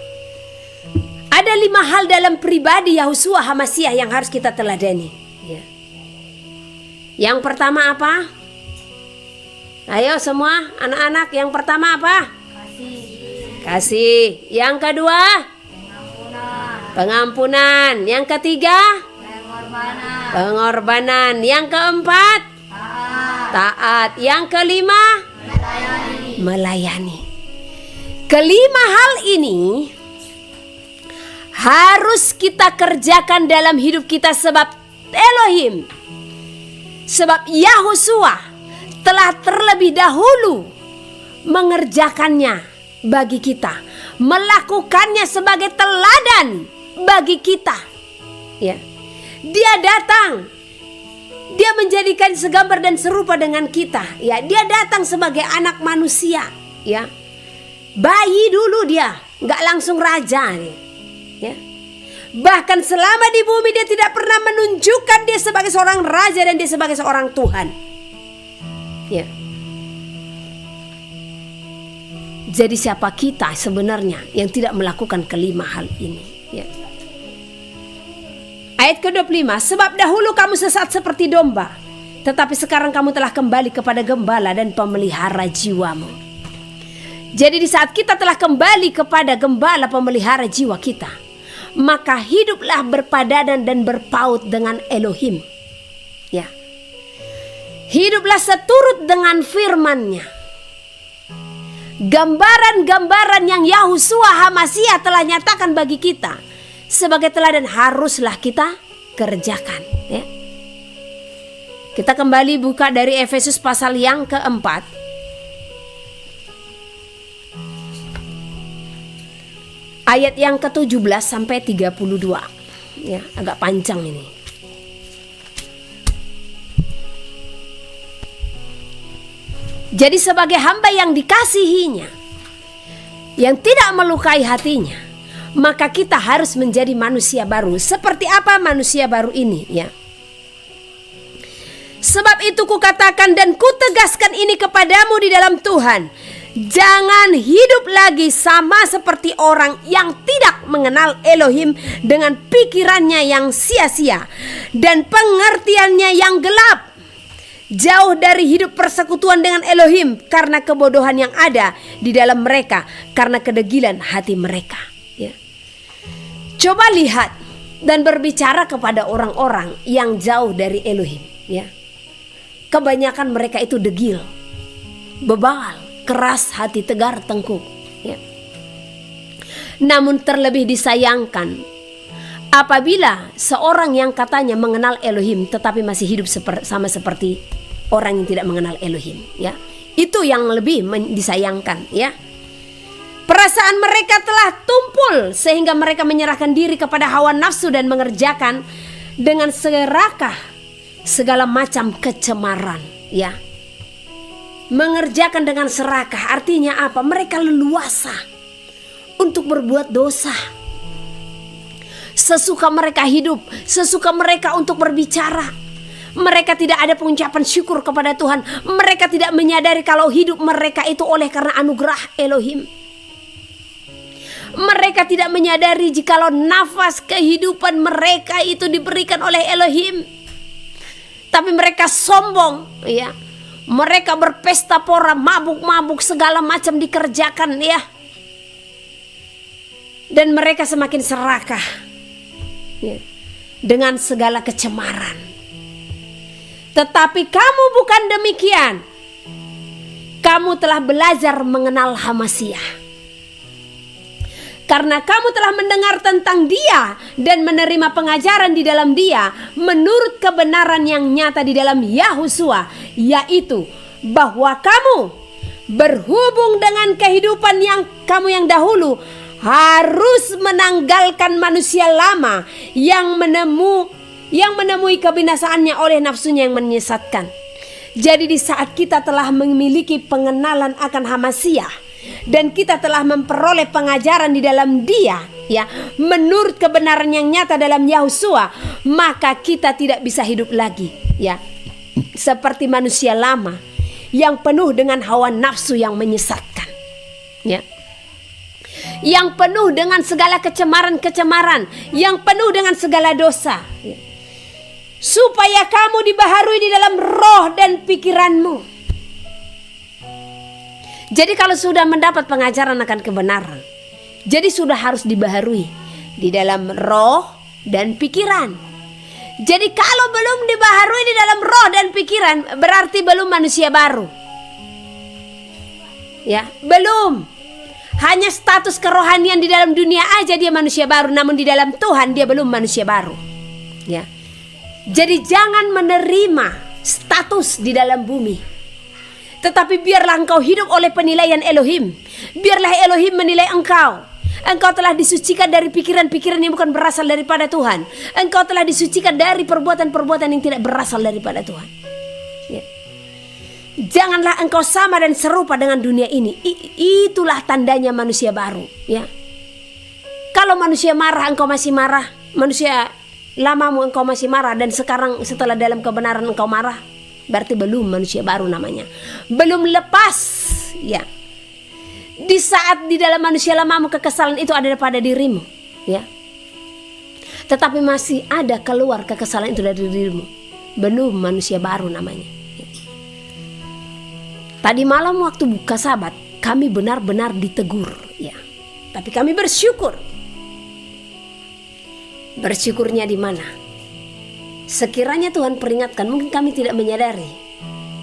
Ada 5 hal dalam pribadi Yahusua HaMasiah yang harus kita teladani, ya. Yang pertama apa? Ayo semua anak-anak, yang pertama apa? Kasih. Yang kedua? Pengampunan. Yang ketiga? Pengorbanan. Yang keempat? Taat. Yang kelima? Melayani. Kelima hal ini harus kita kerjakan dalam hidup kita, sebab Elohim, sebab Yahusua telah terlebih dahulu mengerjakannya bagi kita, melakukannya sebagai teladan bagi kita, ya. Dia datang, Dia menjadikan segambar dan serupa dengan kita, ya. Dia datang sebagai anak manusia, ya. Bayi dulu dia, nggak langsung raja, ya. Bahkan selama di bumi dia tidak pernah menunjukkan dia sebagai seorang raja dan dia sebagai seorang Tuhan, ya. Jadi siapa kita sebenarnya yang tidak melakukan kelima hal ini, ya. Ayat ke-25, sebab dahulu kamu sesat seperti domba, tetapi sekarang kamu telah kembali kepada gembala dan pemelihara jiwamu. Jadi di saat kita telah kembali kepada gembala pemelihara jiwa kita, maka hiduplah berpadanan dan berpaut dengan Elohim, ya. Hiduplah seturut dengan firman-Nya. Gambaran-gambaran yang Yahusua HaMasiah telah nyatakan bagi kita sebagai teladan haruslah kita kerjakan, ya. Kita kembali buka dari Efesus pasal yang keempat, ayat yang ke-17 sampai 32, ya, agak panjang ini. Jadi sebagai hamba yang dikasihinya, yang tidak melukai hatinya, maka kita harus menjadi manusia baru. Seperti apa manusia baru ini, ya? Sebab itu kukatakan dan kutegaskan ini kepadamu di dalam Tuhan, jangan hidup lagi sama seperti orang yang tidak mengenal Elohim dengan pikirannya yang sia-sia dan pengertiannya yang gelap. Jauh dari hidup persekutuan dengan Elohim karena kebodohan yang ada di dalam mereka, karena kedegilan hati mereka. Coba lihat dan berbicara kepada orang-orang yang jauh dari Elohim, ya. Kebanyakan mereka itu degil, bebal, keras hati, tegar tengkuk, ya. Namun terlebih disayangkan apabila seorang yang katanya mengenal Elohim tetapi masih hidup sama seperti orang yang tidak mengenal Elohim, ya. Itu yang lebih disayangkan, ya. Perasaan mereka telah tumpul sehingga mereka menyerahkan diri kepada hawa nafsu dan mengerjakan dengan serakah segala macam kecemaran, ya. Mengerjakan dengan serakah artinya apa? Mereka leluasa untuk berbuat dosa. Sesuka mereka hidup, sesuka mereka untuk berbicara. Mereka tidak ada pengucapan syukur kepada Tuhan. Mereka tidak menyadari kalau hidup mereka itu oleh karena anugerah Elohim. Mereka tidak menyadari jikalau nafas kehidupan mereka itu diberikan oleh Elohim. Tapi mereka sombong, ya. Mereka berpesta pora, mabuk-mabuk, segala macam dikerjakan, ya. Dan mereka semakin serakah, ya, dengan segala kecemaran. Tetapi kamu bukan demikian. Kamu telah belajar mengenal HaMasiah. Karena kamu telah mendengar tentang Dia dan menerima pengajaran di dalam Dia menurut kebenaran yang nyata di dalam Yahusua, yaitu bahwa kamu berhubung dengan kehidupan yang kamu yang dahulu harus menanggalkan manusia lama yang menemui kebinasaannya oleh nafsunya yang menyesatkan. Jadi di saat kita telah memiliki pengenalan akan HaMasiah dan kita telah memperoleh pengajaran di dalam Dia, ya, menurut kebenaran yang nyata dalam Yahusua, maka kita tidak bisa hidup lagi, ya, seperti manusia lama yang penuh dengan hawa nafsu yang menyesatkan, ya, yang penuh dengan segala kecemaran, yang penuh dengan segala dosa, ya. Supaya kamu dibaharui di dalam roh dan pikiranmu. Jadi kalau sudah mendapat pengajaran akan kebenaran, jadi sudah harus dibaharui di dalam roh dan pikiran. Jadi kalau belum dibaharui di dalam roh dan pikiran, berarti belum manusia baru. Ya, belum. Hanya status kerohanian di dalam dunia aja dia manusia baru, namun di dalam Tuhan dia belum manusia baru. Ya. Jadi jangan menerima status di dalam bumi. Tetapi biarlah engkau hidup oleh penilaian Elohim. Biarlah Elohim menilai engkau. Engkau telah disucikan dari pikiran-pikiran yang bukan berasal daripada Tuhan. Engkau telah disucikan dari perbuatan-perbuatan yang tidak berasal daripada Tuhan. Ya. Janganlah engkau sama dan serupa dengan dunia ini. Itulah tandanya manusia baru. Ya. Kalau manusia marah, engkau masih marah. Manusia lamamu engkau masih marah, dan sekarang setelah dalam kebenaran engkau marah, berarti belum manusia baru namanya. Belum lepas. Ya. Di saat di dalam manusia lamamu kekesalan itu ada pada dirimu, ya. Tetapi masih ada keluar kekesalan itu dari dirimu, belum manusia baru namanya. Ya. Tadi malam waktu buka Sabat, kami benar-benar ditegur, ya. Tapi kami bersyukur. Bersyukurnya di mana? Sekiranya Tuhan peringatkan, mungkin kami tidak menyadari.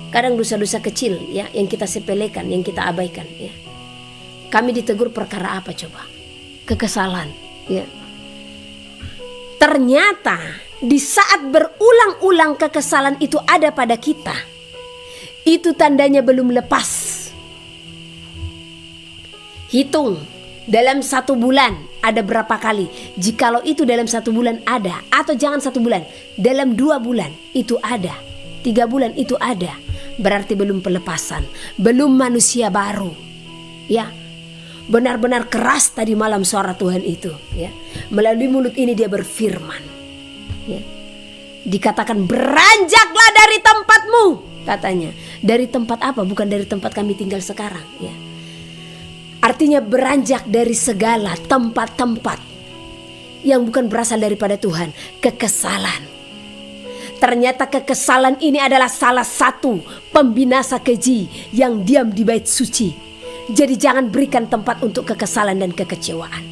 Kadang dosa-dosa kecil, ya, yang kita sepelekan, yang kita abaikan, ya. Kami ditegur perkara apa coba? Kekesalan, ya. Ternyata di saat berulang-ulang kekesalan itu ada pada kita, itu tandanya belum lepas. Hitung dalam 1 bulan ada berapa kali? Jikalau itu dalam 1 bulan ada, atau jangan 1 bulan, dalam 2 bulan itu ada, 3 bulan itu ada, berarti belum pelepasan, belum manusia baru, ya. Benar-benar keras tadi malam suara Tuhan itu, ya. Melalui mulut ini dia berfirman, ya. Dikatakan beranjaklah dari tempatmu, katanya. Dari tempat apa? Bukan dari tempat kami tinggal sekarang, ya. Artinya beranjak dari segala tempat-tempat yang bukan berasal daripada Tuhan. Kekesalan. Ternyata kekesalan ini adalah salah satu pembinasa keji yang diam di bait suci. Jadi jangan berikan tempat untuk kekesalan dan kekecewaan,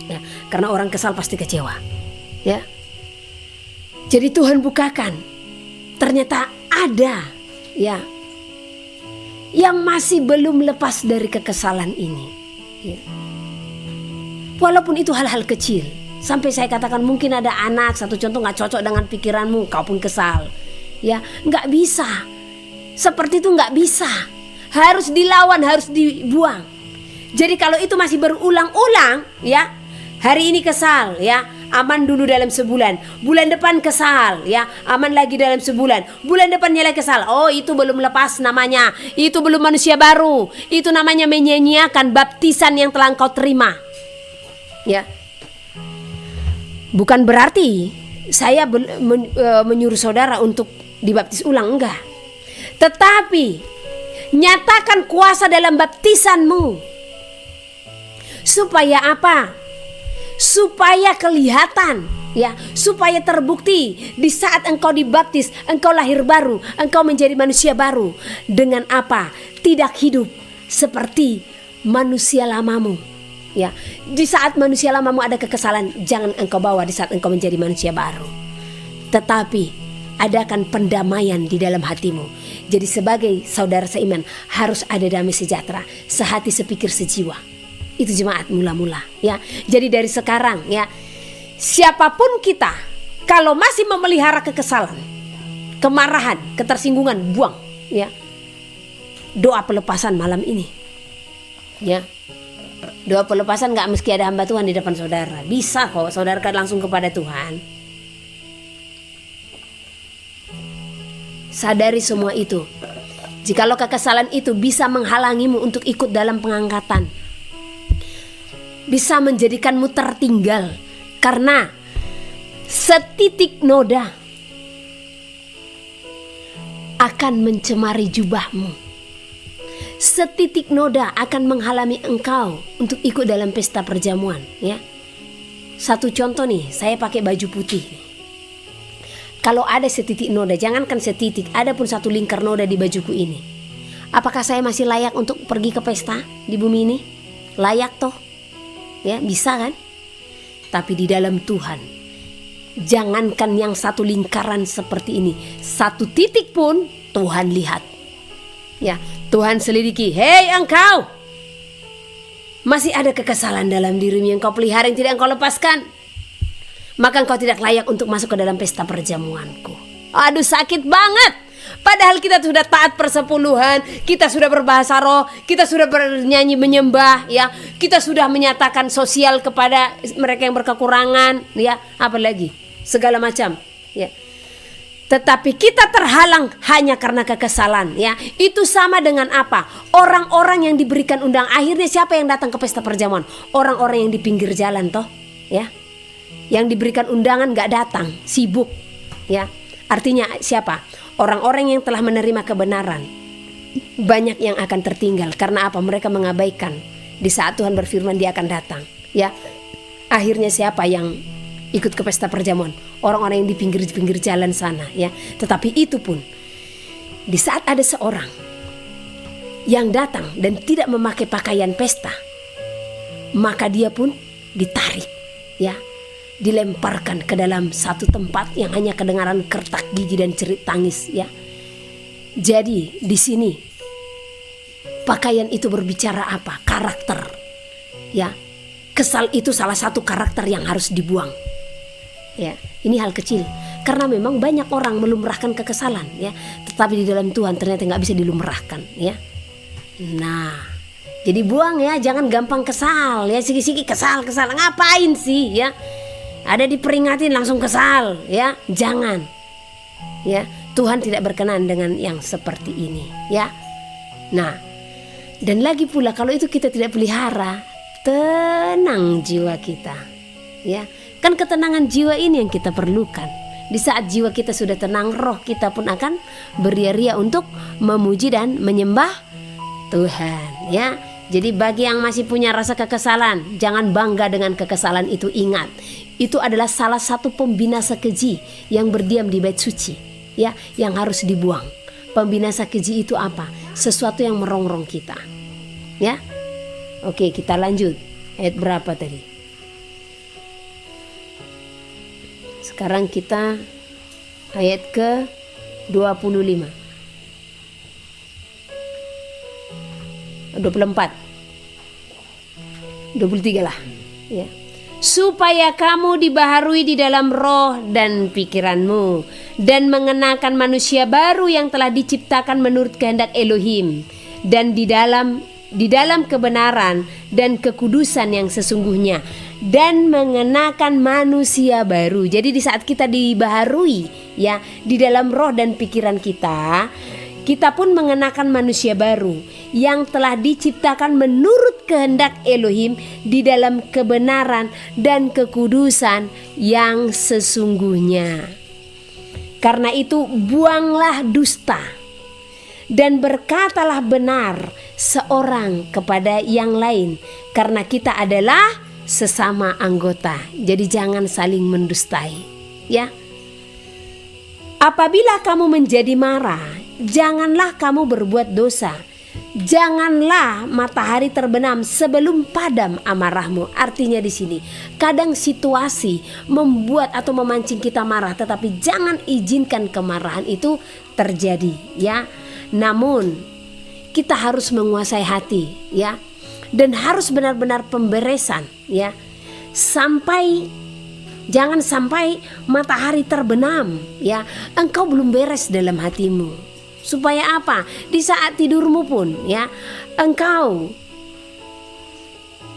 ya, karena orang kesal pasti kecewa, ya. Jadi Tuhan bukakan, ternyata ada, ya, yang masih belum lepas dari kekesalan ini, ya. Walaupun itu hal-hal kecil, sampai saya katakan mungkin ada anak, satu contoh gak cocok dengan pikiranmu, kau pun kesal, ya. Gak bisa, seperti itu gak bisa. Harus dilawan, harus dibuang. Jadi kalau itu masih berulang-ulang, ya, hari ini kesal, ya, aman dulu dalam sebulan. Bulan depan kesal, ya, aman lagi dalam sebulan. Bulan depannya lagi kesal. Oh, itu belum lepas namanya. Itu belum manusia baru. Itu namanya menyia-nyiakan baptisan yang telah engkau terima. Ya. Bukan berarti saya menyuruh saudara untuk dibaptis ulang, enggak. Tetapi nyatakan kuasa dalam baptisanmu. Supaya apa? Supaya kelihatan, ya, supaya terbukti di saat engkau dibaptis, engkau lahir baru, engkau menjadi manusia baru. Dengan apa? Tidak hidup seperti manusia lamamu, ya. Di saat manusia lamamu ada kekesalan, jangan engkau bawa di saat engkau menjadi manusia baru. Tetapi adakan pendamaian di dalam hatimu. Jadi sebagai saudara seiman harus ada damai sejahtera, sehati, sepikir, sejiwa. Itu jemaat mula-mula, ya. Jadi dari sekarang, ya, siapapun kita, kalau masih memelihara kekesalan, kemarahan, ketersinggungan, buang, ya. Doa pelepasan malam ini, ya. Doa pelepasan gak mesti ada hamba Tuhan di depan saudara. Bisa kok saudara langsung kepada Tuhan. Sadari semua itu. Jikalau kekesalan itu bisa menghalangimu untuk ikut dalam pengangkatan, bisa menjadikanmu tertinggal, karena setitik noda akan mencemari jubahmu. Setitik noda akan menghalangi engkau untuk ikut dalam pesta perjamuan, ya. Satu contoh nih, saya pakai baju putih nih. Kalau ada setitik noda, jangankan setitik, ada pun satu lingkar noda di bajuku ini, apakah saya masih layak untuk pergi ke pesta di bumi ini? Layak toh? Ya, bisa kan? Tapi di dalam Tuhan, jangankan yang satu lingkaran seperti ini, satu titik pun Tuhan lihat. Ya, Tuhan selidiki. Hei engkau, masih ada kekesalan dalam dirimu yang kau pelihara, yang tidak engkau lepaskan, maka engkau tidak layak untuk masuk ke dalam pesta perjamuanku. Aduh, sakit banget. Padahal kita sudah taat persepuluhan, kita sudah berbahasa roh, kita sudah bernyanyi menyembah, ya, kita sudah menyatakan sosial kepada mereka yang berkekurangan, ya, apalagi segala macam, ya. Tetapi kita terhalang hanya karena kekesalan, ya. Itu sama dengan apa? Orang-orang yang diberikan undang, akhirnya siapa yang datang ke pesta perjamuan? Orang-orang yang di pinggir jalan toh, ya. Yang diberikan undangan gak datang, sibuk, ya. Artinya siapa? Orang-orang yang telah menerima kebenaran. Banyak yang akan tertinggal karena apa? Mereka mengabaikan di saat Tuhan berfirman dia akan datang, ya. Akhirnya siapa yang ikut ke pesta perjamuan? Orang-orang yang di pinggir jalan sana, ya. Tetapi itu pun di saat ada seorang yang datang dan tidak memakai pakaian pesta, maka dia pun ditarik, ya, dilemparkan ke dalam satu tempat yang hanya kedengaran kertak gigi dan cerit tangis, ya. Jadi di sini pakaian itu berbicara apa? Karakter, ya. Kesal itu salah satu karakter yang harus dibuang. Ya, ini hal kecil karena memang banyak orang melumrahkan kekesalan, ya, tetapi di dalam Tuhan ternyata nggak bisa dilumrahkan, ya. Nah, jadi buang, ya, jangan gampang kesal, ya, siki-siki kesal ngapain sih, ya? Ada diperingatin langsung kesal, ya, jangan, ya. Tuhan tidak berkenan dengan yang seperti ini, ya. Nah, dan lagi pula kalau itu kita tidak pelihara, tenang jiwa kita, ya. Kan ketenangan jiwa ini yang kita perlukan. Di saat jiwa kita sudah tenang, roh kita pun akan beria-ria untuk memuji dan menyembah Tuhan, ya. Jadi bagi yang masih punya rasa kekesalan, jangan bangga dengan kekesalan itu. Ingat, itu adalah salah satu pembinasa keji yang berdiam di bait suci, ya, yang harus dibuang. Pembinasa keji itu apa? Sesuatu yang merongrong kita, ya. Oke, kita lanjut. Ayat berapa tadi? Sekarang kita ayat ke 25. 24. 23 lah, ya. Supaya kamu dibaharui di dalam roh dan pikiranmu, dan mengenakan manusia baru yang telah diciptakan menurut kehendak Elohim, dan di dalam kebenaran dan kekudusan yang sesungguhnya, dan mengenakan manusia baru. Jadi di saat kita dibaharui, ya, di dalam roh dan pikiran kita, kita pun mengenakan manusia baru yang telah diciptakan menurut kehendak Elohim di dalam kebenaran dan kekudusan yang sesungguhnya. Karena itu buanglah dusta dan berkatalah benar seorang kepada yang lain, karena kita adalah sesama anggota. Jadi jangan saling mendustai, ya. Apabila kamu menjadi marah, janganlah kamu berbuat dosa. Janganlah matahari terbenam sebelum padam amarahmu. Artinya di sini, kadang situasi membuat atau memancing kita marah, tetapi jangan izinkan kemarahan itu terjadi, ya. Namun kita harus menguasai hati, ya, dan harus benar-benar pemberesan, ya. Jangan sampai matahari terbenam, ya, engkau belum beres dalam hatimu. Supaya apa? Di saat tidurmu pun, ya, engkau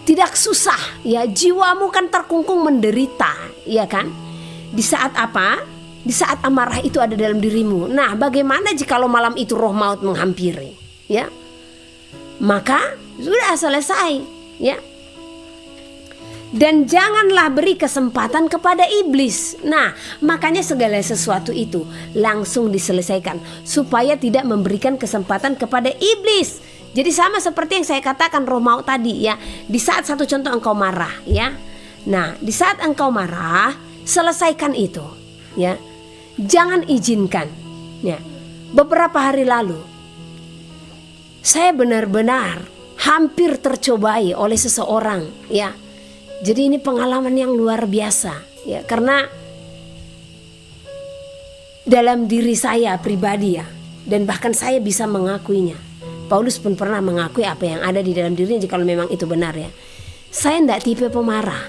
tidak susah, ya, jiwamu kan terkungkung menderita, ya kan? Di saat apa? Di saat amarah itu ada dalam dirimu. Nah, bagaimana jikalau malam itu roh maut menghampiri, ya? Maka sudah selesai, ya. Dan janganlah beri kesempatan kepada iblis. Nah, makanya segala sesuatu itu langsung diselesaikan supaya tidak memberikan kesempatan kepada iblis. Jadi sama seperti yang saya katakan roh maut tadi, ya. Di saat satu contoh engkau marah, ya. Nah, di saat engkau marah, selesaikan itu, ya. Jangan izinkan, ya. Beberapa hari lalu saya benar-benar hampir tercobai oleh seseorang, ya. Jadi ini pengalaman yang luar biasa, ya, karena dalam diri saya pribadi, ya, dan bahkan saya bisa mengakuinya. Paulus pun pernah mengakui apa yang ada di dalam dirinya jika memang itu benar, ya. Saya tidak tipe pemarah,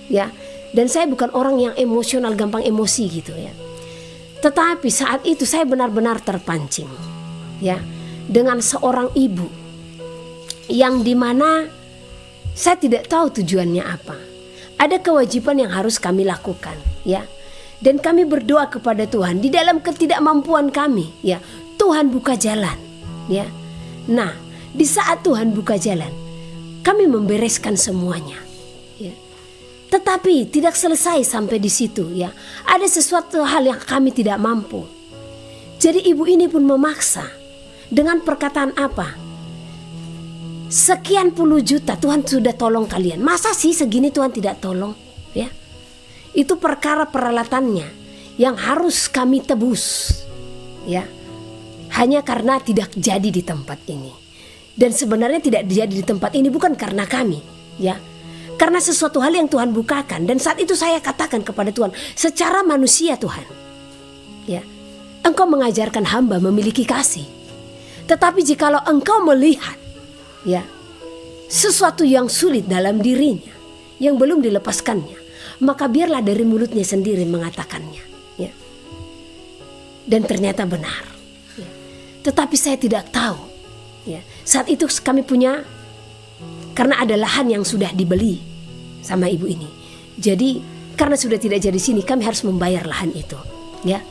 ya, dan saya bukan orang yang emosional, gampang emosi gitu, ya. Tetapi saat itu saya benar-benar terpancing, ya, dengan seorang ibu yang dimana saya tidak tahu tujuannya apa. Ada kewajiban yang harus kami lakukan, ya. Dan kami berdoa kepada Tuhan di dalam ketidakmampuan kami, ya. Tuhan buka jalan, ya. Nah, di saat Tuhan buka jalan, kami membereskan semuanya, ya. Tetapi tidak selesai sampai di situ, ya. Ada sesuatu hal yang kami tidak mampu. Jadi ibu ini pun memaksa dengan perkataan apa? Sekian puluh juta Tuhan sudah tolong kalian. Masa sih segini Tuhan tidak tolong, ya? Itu perkara peralatannya yang harus kami tebus, ya. Hanya karena tidak jadi di tempat ini. Dan sebenarnya tidak jadi di tempat ini bukan karena kami, ya. Karena sesuatu hal yang Tuhan bukakan. Dan saat itu saya katakan kepada Tuhan, secara manusia Tuhan, ya, Engkau mengajarkan hamba memiliki kasih. Tetapi jikalau Engkau melihat, ya, sesuatu yang sulit dalam dirinya, yang belum dilepaskannya, maka biarlah dari mulutnya sendiri mengatakannya, ya. Dan ternyata benar, ya. Tetapi saya tidak tahu, ya. Saat itu kami punya, karena ada lahan yang sudah dibeli sama ibu ini. Jadi karena sudah tidak jadi sini, kami harus membayar lahan itu, ya.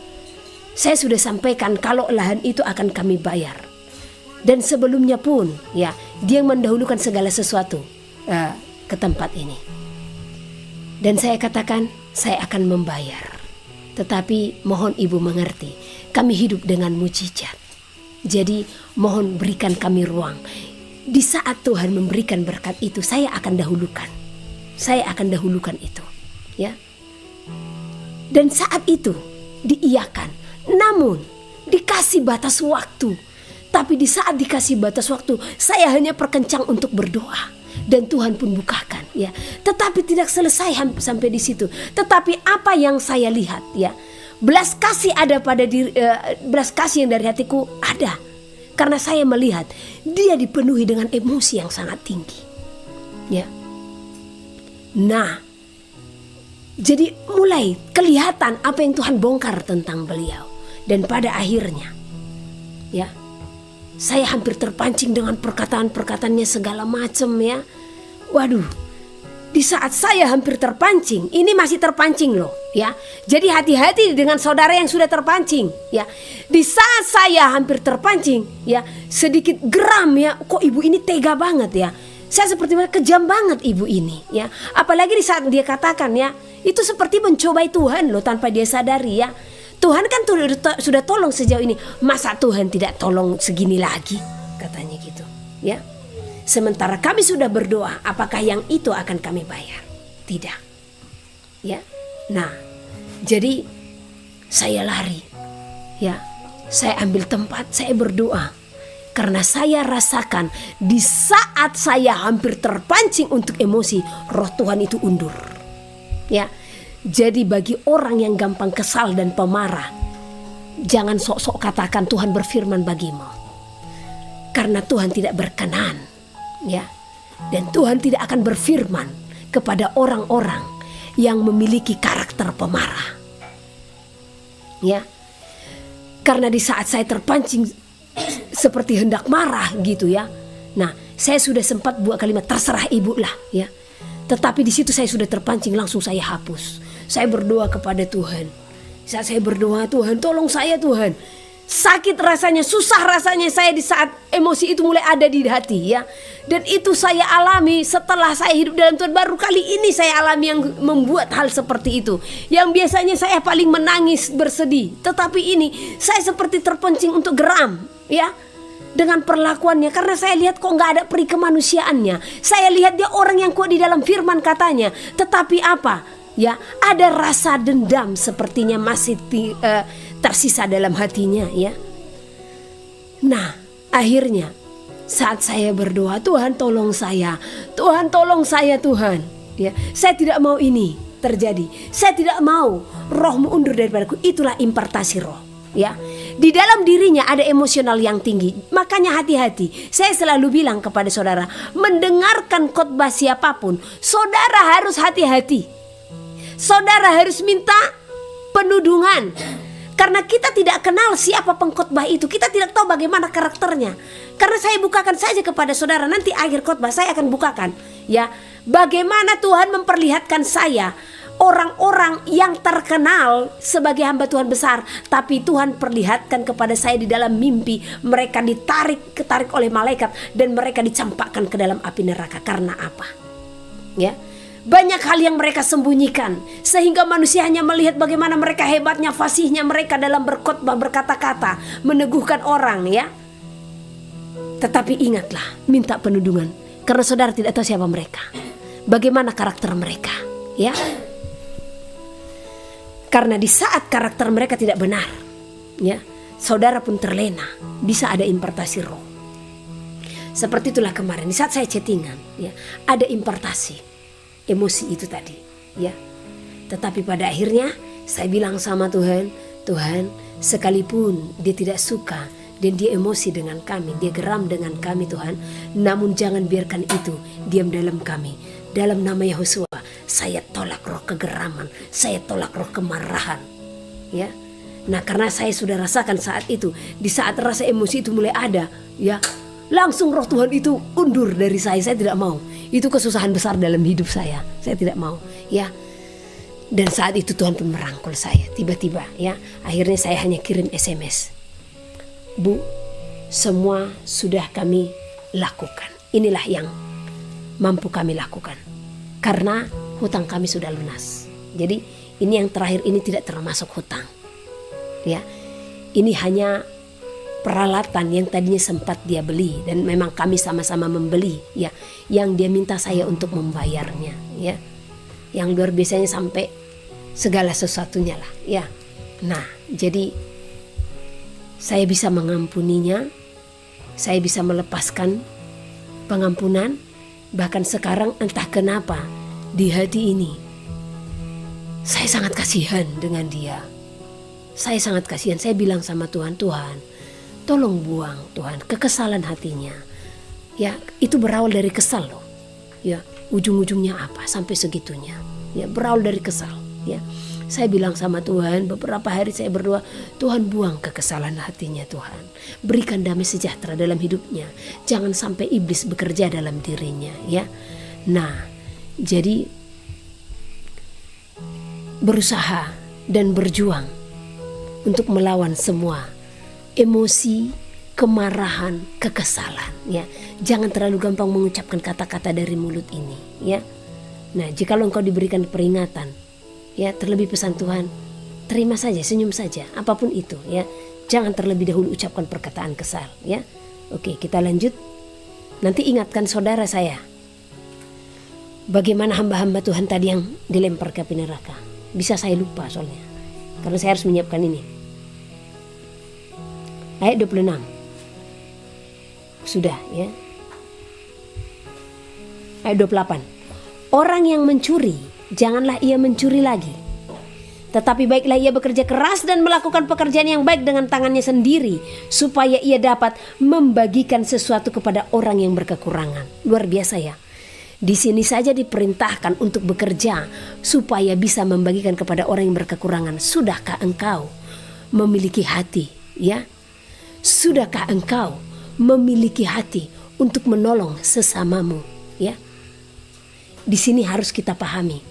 Saya sudah sampaikan kalau lahan itu akan kami bayar. Dan sebelumnya pun, ya, dia mendahulukan segala sesuatu ke tempat ini. Dan saya katakan saya akan membayar. Tetapi mohon ibu mengerti, kami hidup dengan mujizat. Jadi mohon berikan kami ruang. Di saat Tuhan memberikan berkat itu, saya akan dahulukan. Saya akan dahulukan itu, ya. Dan saat itu diiyakan, namun dikasih batas waktu. Tapi di saat dikasih batas waktu, saya hanya perkencang untuk berdoa. Dan Tuhan pun bukakan, ya. Tetapi tidak selesai sampai di situ. Tetapi apa yang saya lihat, ya, belas kasih ada pada diri, belas kasih yang dari hatiku ada. Karena saya melihat dia dipenuhi dengan emosi yang sangat tinggi, ya. Nah, jadi mulai kelihatan apa yang Tuhan bongkar tentang beliau. Dan pada akhirnya, ya, saya hampir terpancing dengan perkataan-perkataannya segala macam, ya. Waduh, di saat saya hampir terpancing, ini masih terpancing loh, ya. Jadi hati-hati dengan saudara yang sudah terpancing, ya. Di saat saya hampir terpancing, ya, sedikit geram, ya. Kok ibu ini tega banget, ya. Saya seperti kejam banget ibu ini, ya. Apalagi di saat dia katakan, ya, itu seperti mencobai Tuhan loh tanpa dia sadari, ya. Tuhan kan sudah tolong sejauh ini, masa Tuhan tidak tolong segini lagi, katanya gitu, ya. Sementara kami sudah berdoa, apakah yang itu akan kami bayar? Tidak, ya. Nah, jadi saya lari, ya. Saya ambil tempat, saya berdoa. Karena saya rasakan di saat saya hampir terpancing untuk emosi, roh Tuhan itu undur, ya. Jadi bagi orang yang gampang kesal dan pemarah, jangan sok-sok katakan Tuhan berfirman bagimu. Karena Tuhan tidak berkenan, ya. Dan Tuhan tidak akan berfirman kepada orang-orang yang memiliki karakter pemarah, ya. Karena di saat saya terpancing seperti hendak marah gitu, ya. Nah, saya sudah sempat buat kalimat terserah ibu lah, ya. Tetapi di situ saya sudah terpancing, langsung saya hapus. Saya berdoa kepada Tuhan. Saat saya berdoa, Tuhan tolong saya Tuhan. Sakit rasanya, susah rasanya saya di saat emosi itu mulai ada di hati, ya. Dan itu saya alami setelah saya hidup dalam Tuhan. Baru kali ini saya alami yang membuat hal seperti itu. Yang biasanya saya paling menangis bersedih, tetapi ini saya seperti terpancing untuk geram, ya, dengan perlakuannya. Karena saya lihat kok gak ada peri kemanusiaannya. Saya lihat dia orang yang kuat di dalam firman katanya. Tetapi apa, ya, ada rasa dendam sepertinya masih tersisa dalam hatinya, ya. Nah, akhirnya saat saya berdoa, Tuhan tolong saya, Tuhan tolong saya Tuhan, ya. Saya tidak mau ini terjadi. Saya tidak mau rohmu undur daripadaku. Itulah impartasi roh, ya. Di dalam dirinya ada emosional yang tinggi. Makanya hati-hati. Saya selalu bilang kepada saudara, mendengarkan khotbah siapapun, saudara harus hati-hati. Saudara harus minta penudungan. Karena kita tidak kenal siapa pengkhotbah itu, kita tidak tahu bagaimana karakternya. Karena saya bukakan saja kepada saudara, nanti akhir khotbah saya akan bukakan ya, bagaimana Tuhan memperlihatkan saya orang-orang yang terkenal sebagai hamba Tuhan besar, tapi Tuhan perlihatkan kepada saya di dalam mimpi mereka ketarik oleh malaikat dan mereka dicampakkan ke dalam api neraka. Karena apa? Ya, banyak hal yang mereka sembunyikan sehingga manusia hanya melihat bagaimana mereka hebatnya, fasihnya mereka dalam berkhotbah, berkata-kata, meneguhkan orang ya. Tetapi ingatlah, minta penudungan, karena saudara tidak tahu siapa mereka, bagaimana karakter mereka ya. Karena di saat karakter mereka tidak benar ya, saudara pun terlena, bisa ada impartasi roh. Seperti itulah kemarin di saat saya chattingan ya, ada impartasi emosi itu tadi ya. Tetapi pada akhirnya saya bilang sama Tuhan, Tuhan, sekalipun dia tidak suka dan dia emosi dengan kami, dia geram dengan kami Tuhan, namun jangan biarkan itu diam dalam kami. Dalam nama Yehoshua, saya tolak roh kegeraman, saya tolak roh kemarahan ya. Nah, karena saya sudah rasakan saat itu, di saat rasa emosi itu mulai ada ya, langsung roh Tuhan itu undur dari saya tidak mau. Itu kesusahan besar dalam hidup saya tidak mau ya. Dan saat itu Tuhan pun merangkul saya tiba-tiba ya. Akhirnya saya hanya kirim SMS, Bu, semua sudah kami lakukan, inilah yang mampu kami lakukan karena hutang kami sudah lunas. Jadi ini yang terakhir ini tidak termasuk hutang ya. Ini hanya peralatan yang tadinya sempat dia beli dan memang kami sama-sama membeli ya, yang dia minta saya untuk membayarnya ya, yang luar biasanya sampai segala sesuatunya lah ya. Nah, jadi saya bisa mengampuninya, saya bisa melepaskan pengampunan. Bahkan sekarang entah kenapa di hati ini saya sangat kasihan dengan dia. Saya sangat kasihan. Saya bilang sama Tuhan, Tuhan tolong buang Tuhan kekesalan hatinya. Ya, itu berawal dari kesal loh. Ya, ujung-ujungnya apa sampai segitunya. Ya, berawal dari kesal. Ya, saya bilang sama Tuhan, beberapa hari saya berdoa, Tuhan buang kekesalan hatinya Tuhan. Berikan damai sejahtera dalam hidupnya. Jangan sampai iblis bekerja dalam dirinya ya. Nah, jadi berusaha dan berjuang untuk melawan semua emosi, kemarahan, kekesalan ya. Jangan terlalu gampang mengucapkan kata-kata dari mulut ini ya. Nah, jika engkau diberikan peringatan ya, terlebih pesan Tuhan, terima saja, senyum saja, apapun itu ya. Jangan terlebih dahulu ucapkan perkataan kesal ya. Oke, kita lanjut. Nanti ingatkan saudara saya bagaimana hamba-hamba Tuhan tadi yang dilempar ke api neraka. Bisa saya lupa soalnya, karena saya harus menyiapkan ini. Ayat 26 sudah ya. Ayat 28, orang yang mencuri, janganlah ia mencuri lagi, tetapi baiklah ia bekerja keras dan melakukan pekerjaan yang baik dengan tangannya sendiri, supaya ia dapat membagikan sesuatu kepada orang yang berkekurangan. Luar biasa ya. Di sini saja diperintahkan untuk bekerja supaya bisa membagikan kepada orang yang berkekurangan. Sudahkah engkau memiliki hati ya? Sudahkah engkau memiliki hati untuk menolong sesamamu ya? Di sini harus kita pahami.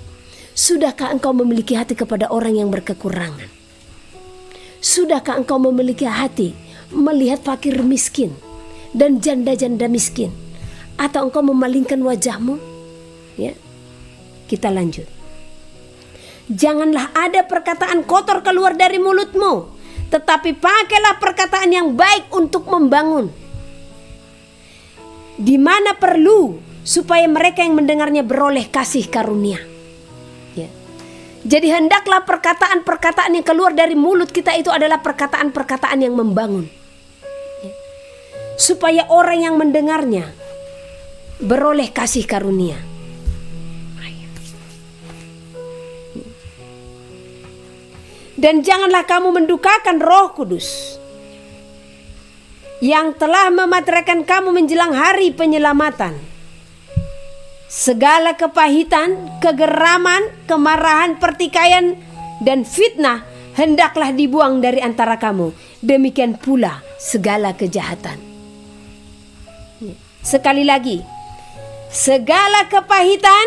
Sudahkah engkau memiliki hati kepada orang yang berkekurangan? Sudahkah engkau memiliki hati melihat fakir miskin dan janda-janda miskin? Atau engkau memalingkan wajahmu? Ya. Kita lanjut. Janganlah ada perkataan kotor keluar dari mulutmu, tetapi pakailah perkataan yang baik untuk membangun, di mana perlu, supaya mereka yang mendengarnya beroleh kasih karunia. Ya. Jadi hendaklah perkataan-perkataan yang keluar dari mulut kita itu adalah perkataan-perkataan yang membangun, ya. Supaya orang yang mendengarnya beroleh kasih karunia. Dan janganlah kamu mendukakan Roh Kudus yang telah memateraikan kamu menjelang hari penyelamatan. Segala kepahitan, kegeraman, kemarahan, pertikaian, dan fitnah hendaklah dibuang dari antara kamu. Demikian pula segala kejahatan. Sekali lagi, segala kepahitan,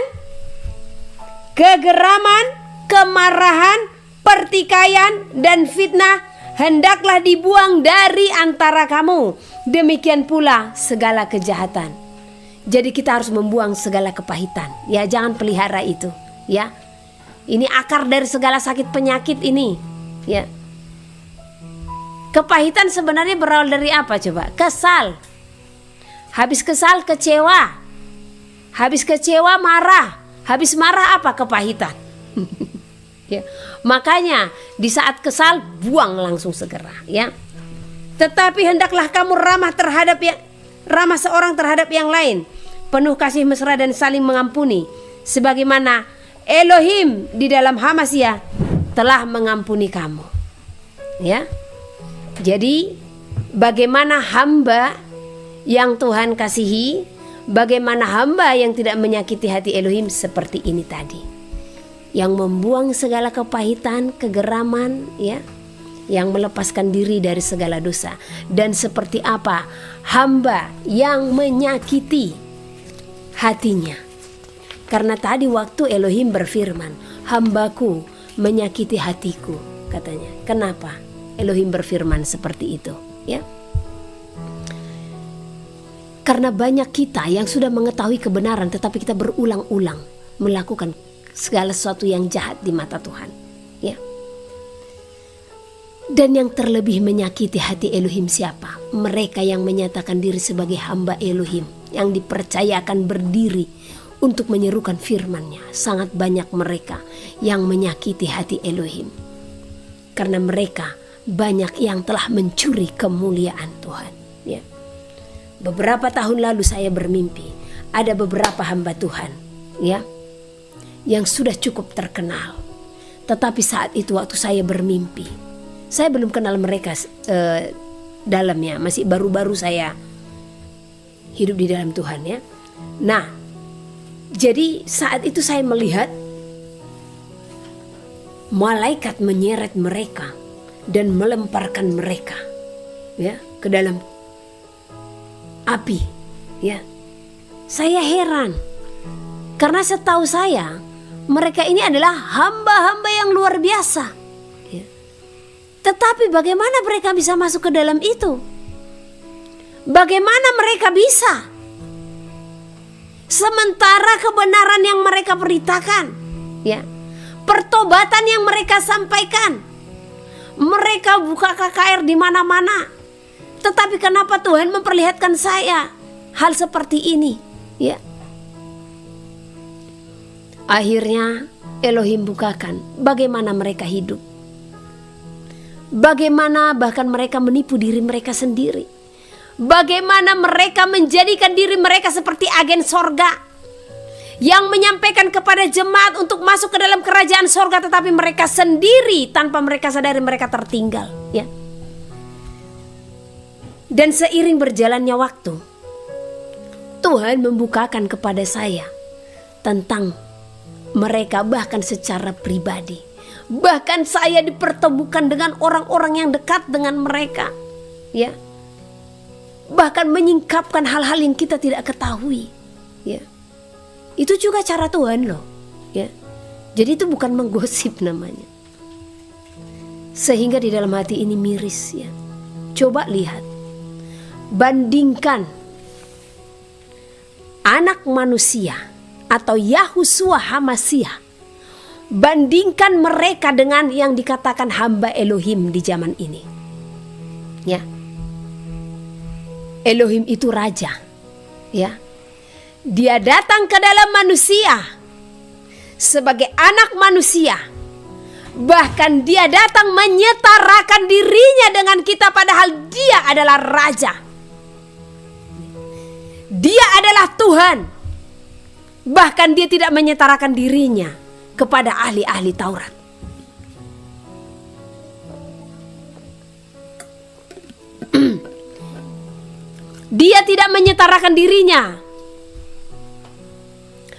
kegeraman, kemarahan, pertikaian, dan fitnah hendaklah dibuang dari antara kamu. Demikian pula segala kejahatan. Jadi kita harus membuang segala kepahitan. Ya, jangan pelihara itu. Ya, ini akar dari segala sakit penyakit ini. Ya, kepahitan sebenarnya berawal dari apa coba? Kesal. Habis kesal kecewa. Habis kecewa marah. Habis marah apa? Kepahitan. Ya. Makanya di saat kesal buang langsung segera, ya. Tetapi hendaklah kamu ramah seorang terhadap yang lain, penuh kasih mesra dan saling mengampuni, sebagaimana Elohim di dalam Hamasya telah mengampuni kamu. Ya. Jadi bagaimana hamba yang Tuhan kasihi, bagaimana hamba yang tidak menyakiti hati Elohim seperti ini tadi, yang membuang segala kepahitan, kegeraman, ya, yang melepaskan diri dari segala dosa. Dan seperti apa hamba yang menyakiti hatinya. Karena tadi waktu Elohim berfirman, hambaku menyakiti hatiku, katanya. Kenapa Elohim berfirman seperti itu? Ya, karena banyak kita yang sudah mengetahui kebenaran, tetapi kita berulang-ulang melakukan segala sesuatu yang jahat di mata Tuhan, ya. Dan yang terlebih menyakiti hati Elohim siapa? Mereka yang menyatakan diri sebagai hamba Elohim, yang dipercayakan berdiri untuk menyerukan firman-Nya. Sangat banyak mereka yang menyakiti hati Elohim, karena mereka banyak yang telah mencuri kemuliaan Tuhan, ya. Beberapa tahun lalu saya bermimpi ada beberapa hamba Tuhan, ya, yang sudah cukup terkenal. Tetapi saat itu waktu saya bermimpi, saya belum kenal mereka dalamnya, masih baru-baru saya hidup di dalam Tuhan, ya. Nah, jadi saat itu saya melihat malaikat menyeret mereka dan melemparkan mereka, ya, ke dalam api, ya. Saya heran karena setahu saya mereka ini adalah hamba-hamba yang luar biasa, ya. Tetapi bagaimana mereka bisa masuk ke dalam itu? Bagaimana mereka bisa? Sementara kebenaran yang mereka beritakan, ya, pertobatan yang mereka sampaikan, mereka buka KKR di mana-mana. Tetapi kenapa Tuhan memperlihatkan saya hal seperti ini, ya? Akhirnya Elohim bukakan bagaimana mereka hidup, bagaimana bahkan mereka menipu diri mereka sendiri, bagaimana mereka menjadikan diri mereka seperti agen sorga yang menyampaikan kepada jemaat untuk masuk ke dalam kerajaan sorga, tetapi mereka sendiri tanpa mereka sadari mereka tertinggal, ya. Dan seiring berjalannya waktu, Tuhan membukakan kepada saya tentang mereka bahkan secara pribadi. Bahkan saya dipertemukan dengan orang-orang yang dekat dengan mereka, ya. Bahkan menyingkapkan hal-hal yang kita tidak ketahui, ya. Itu juga cara Tuhan loh, ya. Jadi itu bukan menggosip namanya. Sehingga di dalam hati ini miris, ya. Coba lihat, bandingkan anak manusia atau Yahusua Hamasya, bandingkan mereka dengan yang dikatakan hamba Elohim di zaman ini, ya. Elohim itu raja, ya. Dia datang ke dalam manusia sebagai anak manusia. Bahkan dia datang menyetarakan dirinya dengan kita, padahal dia adalah raja. Dia adalah Tuhan. Bahkan dia tidak menyetarakan dirinya kepada ahli-ahli Taurat. Dia tidak menyetarakan dirinya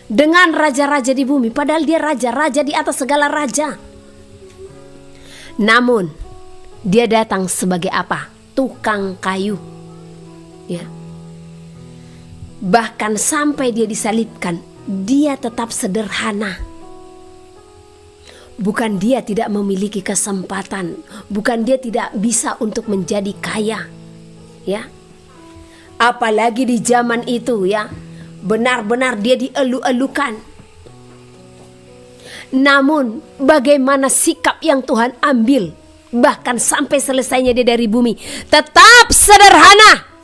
dengan raja-raja di bumi, padahal dia raja-raja di atas segala raja. Namun dia datang sebagai apa? Tukang kayu. Ya. Bahkan sampai dia disalibkan, dia tetap sederhana. Bukan dia tidak memiliki kesempatan, bukan dia tidak bisa untuk menjadi kaya. Ya. Apalagi di zaman itu ya, benar-benar dia dielu-elukan. Namun bagaimana sikap yang Tuhan ambil, bahkan sampai selesainya dia dari bumi, tetap sederhana.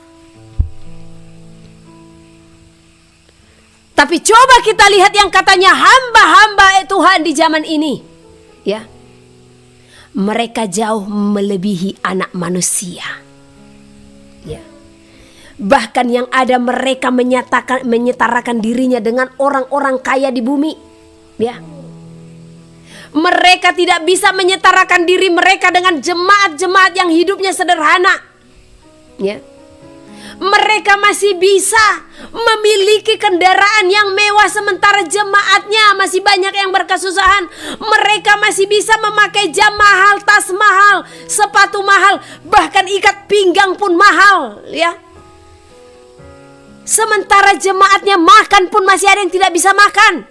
Tapi coba kita lihat yang katanya hamba-hamba Tuhan di zaman ini. Ya, mereka jauh melebihi anak manusia. Ya, bahkan yang ada mereka menyetarakan dirinya dengan orang-orang kaya di bumi. Ya, mereka tidak bisa menyetarakan diri mereka dengan jemaat-jemaat yang hidupnya sederhana. Ya, mereka masih bisa memiliki kendaraan yang mewah sementara jemaatnya masih banyak yang berkesusahan. Mereka masih bisa memakai jam mahal, tas mahal, sepatu mahal, bahkan ikat pinggang pun mahal, ya. Sementara jemaatnya makan pun masih ada yang tidak bisa makan.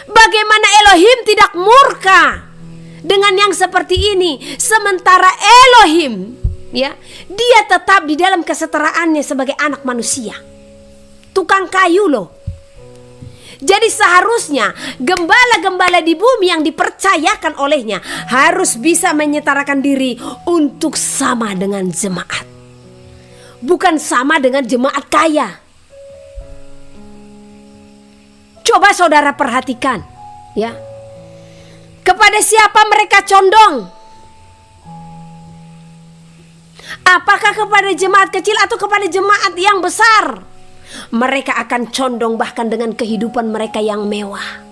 Bagaimana Elohim tidak murka dengan yang seperti ini, sementara Elohim, ya, dia tetap di dalam kesetaraannya sebagai anak manusia, tukang kayu loh. Jadi seharusnya gembala-gembala di bumi yang dipercayakan olehnya harus bisa menyetarakan diri untuk sama dengan jemaat, bukan sama dengan jemaat kaya. Coba saudara perhatikan, ya, kepada siapa mereka condong? Apakah kepada jemaat kecil atau kepada jemaat yang besar? Mereka akan condong bahkan dengan kehidupan mereka yang mewah.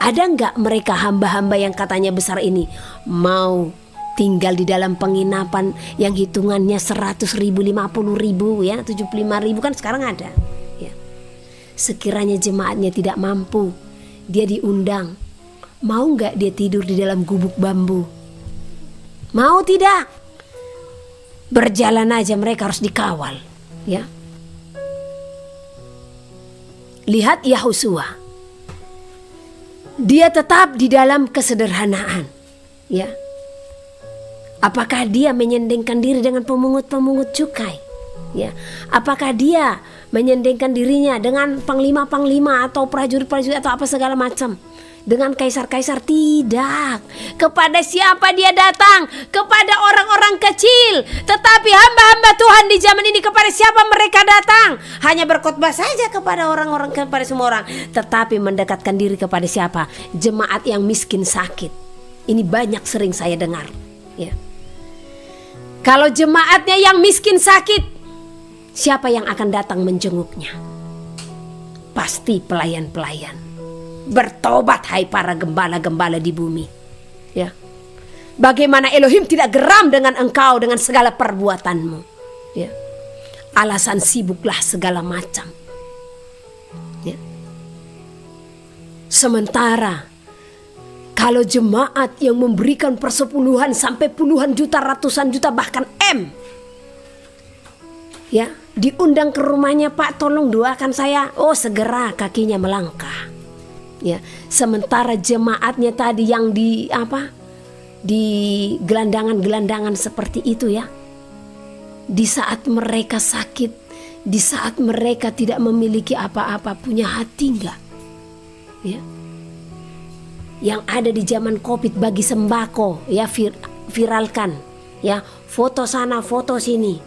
Ada enggak mereka hamba-hamba yang katanya besar ini mau tinggal di dalam penginapan yang hitungannya 100 ribu, 50 ribu, ya, 75 ribu kan sekarang ada. Ya. Sekiranya jemaatnya tidak mampu, dia diundang. Mau enggak dia tidur di dalam gubuk bambu? Mau tidak? Berjalan aja mereka harus dikawal, ya. Lihat Yahusua, dia tetap di dalam kesederhanaan, ya. Apakah dia menyendengkan diri dengan pemungut-pemungut cukai, ya? Apakah dia menyendengkan dirinya dengan panglima-panglima atau prajurit-prajurit atau apa segala macam? Dengan kaisar-kaisar? Tidak. Kepada siapa dia datang? Kepada orang-orang kecil. Tetapi hamba-hamba Tuhan di zaman ini, kepada siapa mereka datang? Hanya berkhotbah saja kepada orang-orang, kepada semua orang. Tetapi mendekatkan diri kepada siapa? Jemaat yang miskin sakit. Ini banyak sering saya dengar, ya. Kalau jemaatnya yang miskin sakit, siapa yang akan datang menjenguknya? Pasti pelayan-pelayan. Bertobat hai para gembala-gembala di bumi, ya. Bagaimana Elohim tidak geram dengan engkau dengan segala perbuatanmu, ya. Alasan sibuklah segala macam, ya. Sementara kalau jemaat yang memberikan persepuluhan sampai puluhan juta, ratusan juta, bahkan ya, diundang ke rumahnya, Pak tolong doakan saya, oh segera kakinya melangkah. Ya, sementara jemaatnya tadi yang di gelandangan-gelandangan seperti itu, ya, di saat mereka sakit, di saat mereka tidak memiliki apa-apa, punya hati enggak? Ya, yang ada di zaman Covid bagi sembako, ya, viralkan, ya, foto sana foto sini,